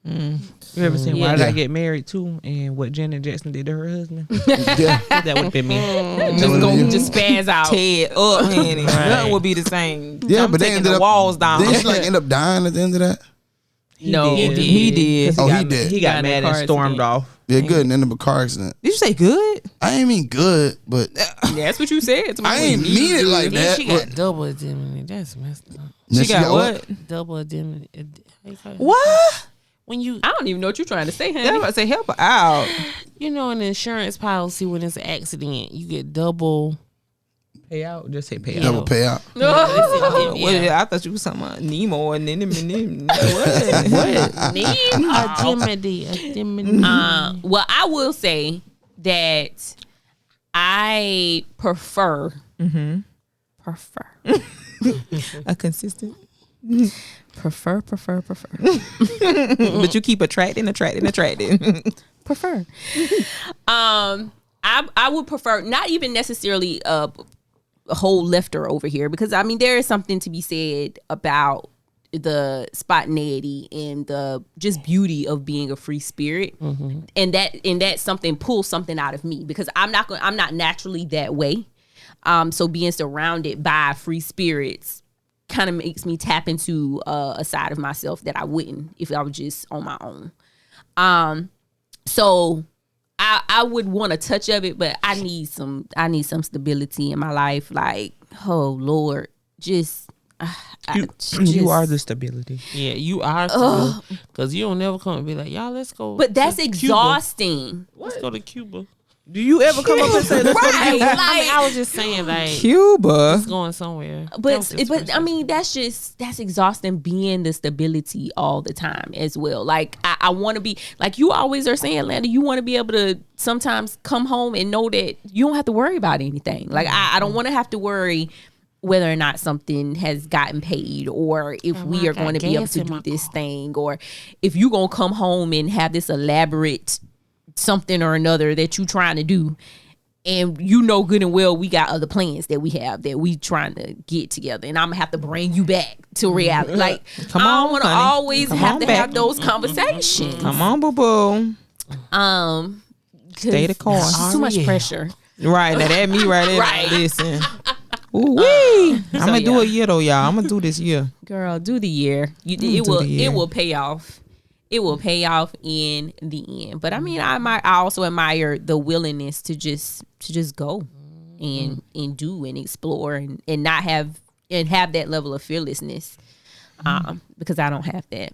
Speaker 4: You ever seen Why Did I Get Married Too and what Janet Jackson did to her husband?
Speaker 5: Yeah.
Speaker 4: That would have been me.
Speaker 2: Just spaz out.
Speaker 3: Ted up, honey. Nothing would be the same.
Speaker 5: Yeah,
Speaker 3: I'm
Speaker 5: but they
Speaker 3: taking
Speaker 5: ended
Speaker 3: the
Speaker 5: up
Speaker 3: walls down.
Speaker 5: Didn't she end up dying at the end of that?
Speaker 2: No,
Speaker 3: He did.
Speaker 5: He did.
Speaker 4: He got mad and stormed off.
Speaker 5: Yeah, good. And ended up a car accident.
Speaker 3: Did you say good?
Speaker 5: I ain't mean good, but
Speaker 2: That's what you said.
Speaker 5: I ain't mean it like
Speaker 1: Then
Speaker 5: that.
Speaker 1: she got double indemnity. That's messed up.
Speaker 3: She got what?
Speaker 1: Double indemnity. How you call it?
Speaker 3: What?
Speaker 1: When you,
Speaker 2: I don't even know what you're trying to say,
Speaker 3: I was
Speaker 2: honey.
Speaker 3: about to say help her out.
Speaker 1: an insurance policy when it's an accident, you get double.
Speaker 4: Pay out. Just say pay out.
Speaker 5: Double payout.
Speaker 3: Well, I thought you was talking about Nemo and then what?
Speaker 1: Indemnity.
Speaker 2: Well, I will say that I prefer
Speaker 3: A consistent
Speaker 2: Prefer.
Speaker 3: But you keep attracting.
Speaker 2: Prefer. I would prefer not even necessarily a whole lifter over here, because I mean there is something to be said about the spontaneity and the just beauty of being a free spirit, and that something pulls something out of me, because I'm not naturally that way. So being surrounded by free spirits kind of makes me tap into a side of myself that I wouldn't if I was just on my own. So I would want a touch of it, but I need some stability in my life. Like, oh Lord, just
Speaker 4: you are the stability.
Speaker 1: Yeah, you are. Because you don't never come and be like, y'all, let's go.
Speaker 2: But that's
Speaker 1: to
Speaker 2: exhausting.
Speaker 1: Cuba. Let's go to Cuba.
Speaker 4: Do you ever come up and say, let's go to
Speaker 2: Right,
Speaker 4: Cuba?
Speaker 2: like,
Speaker 1: I was just saying, like,
Speaker 3: Cuba.
Speaker 1: it's going somewhere.
Speaker 2: But I mean, that's exhausting, being the stability all the time as well. Like I want to be, like you always are saying, Landa, you want to be able to sometimes come home and know that you don't have to worry about anything. Like I don't want to have to worry whether or not something has gotten paid, or if we are going to be able to do this thing, or if you're going to come home and have this elaborate something or another that you trying to do, and you know good and well we got other plans that we have that we trying to get together, and I'm gonna have to bring you back to reality. Like, I don't want to always have to have those conversations.
Speaker 3: Come on, boo boo. Stay the course.
Speaker 2: It's too much pressure.
Speaker 3: Right, now that me right there.
Speaker 2: Right.
Speaker 3: Listen. Ooh wee. I'm gonna do a year though, y'all. I'm gonna do this year.
Speaker 2: Girl, do the year. It will pay off. It will pay off in the end. But I mean, I also admire the willingness to just go and do and explore and not have that level of fearlessness, because I don't have that.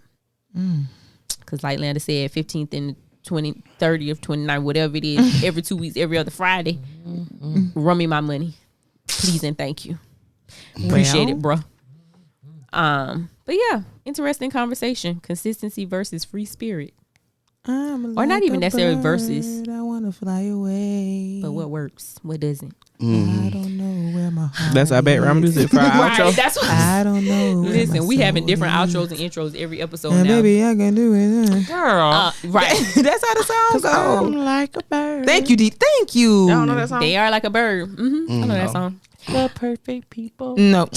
Speaker 2: Because like Landa said, 15th and 30th, 29th, whatever it is, every 2 weeks, every other Friday, run me my money, please and thank you. Appreciate it, bro. But yeah, interesting conversation. Consistency versus free spirit. Or not even necessarily versus.
Speaker 3: I want to fly away.
Speaker 2: But what works? What doesn't?
Speaker 3: I don't know where my heart
Speaker 4: That's our background music for our outro.
Speaker 2: Right, that's what
Speaker 3: I don't know.
Speaker 2: Listen, we having different outros and intros every episode
Speaker 3: and
Speaker 2: now.
Speaker 3: baby, I can do it.
Speaker 1: Girl.
Speaker 2: Right.
Speaker 3: That's how the song goes.
Speaker 4: I'm like a bird.
Speaker 3: Thank you, Dee. Thank you.
Speaker 4: I don't know that song.
Speaker 2: They are like a bird. I know that song.
Speaker 1: The perfect people.
Speaker 3: No.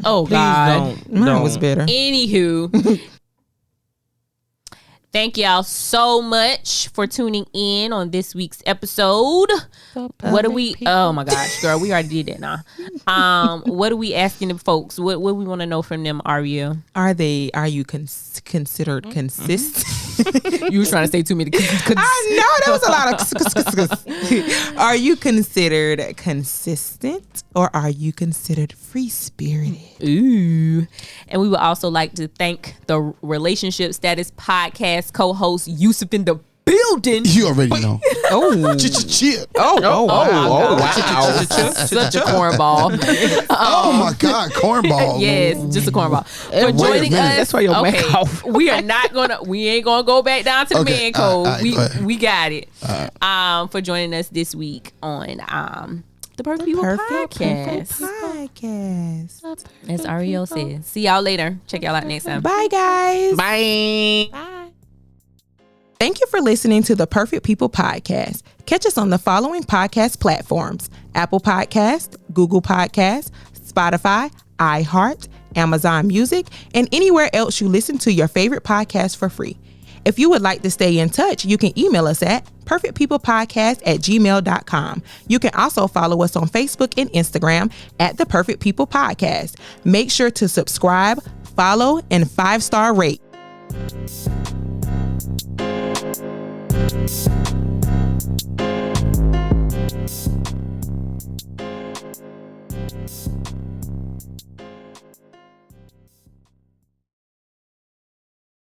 Speaker 2: Oh,
Speaker 4: Please
Speaker 2: God.
Speaker 3: Mine was better.
Speaker 2: Anywho. Thank y'all so much for tuning in on this week's episode. What do we? Oh my gosh, girl, we already did that now. What are we asking the folks? What we want to know from them, Ariel?
Speaker 3: Are you considered consistent?
Speaker 2: You was trying to say too many.
Speaker 3: I know that was a lot of. Are you considered consistent, or are you considered free spirited?
Speaker 2: Ooh. And we would also like to thank the Relationship Status Podcast co-host Yusuf in the building.
Speaker 5: You already know.
Speaker 3: Oh,
Speaker 5: Chip.
Speaker 3: wow.
Speaker 2: Such a cornball.
Speaker 5: Oh my God, cornball.
Speaker 2: Yes, just a cornball. For
Speaker 5: Wait a
Speaker 2: joining
Speaker 5: minute.
Speaker 2: us.
Speaker 4: That's why your man off.
Speaker 2: We ain't gonna go back down to the
Speaker 5: Okay,
Speaker 2: man code.
Speaker 5: all right,
Speaker 2: We got it. For joining us this week on the Perfect People Podcast. As Ariel says. See y'all later. Check y'all out next time.
Speaker 3: Bye, guys.
Speaker 4: Bye.
Speaker 3: Thank you for listening to the Perfect People Podcast. Catch us on the following podcast platforms: Apple Podcast, Google Podcast, Spotify, iHeart, Amazon Music, and anywhere else you listen to your favorite podcast for free. If you would like to stay in touch, you can email us at perfectpeoplepodcast@gmail.com. You can also follow us on Facebook and Instagram at The Perfect People Podcast. Make sure to subscribe, follow, and 5-star rate.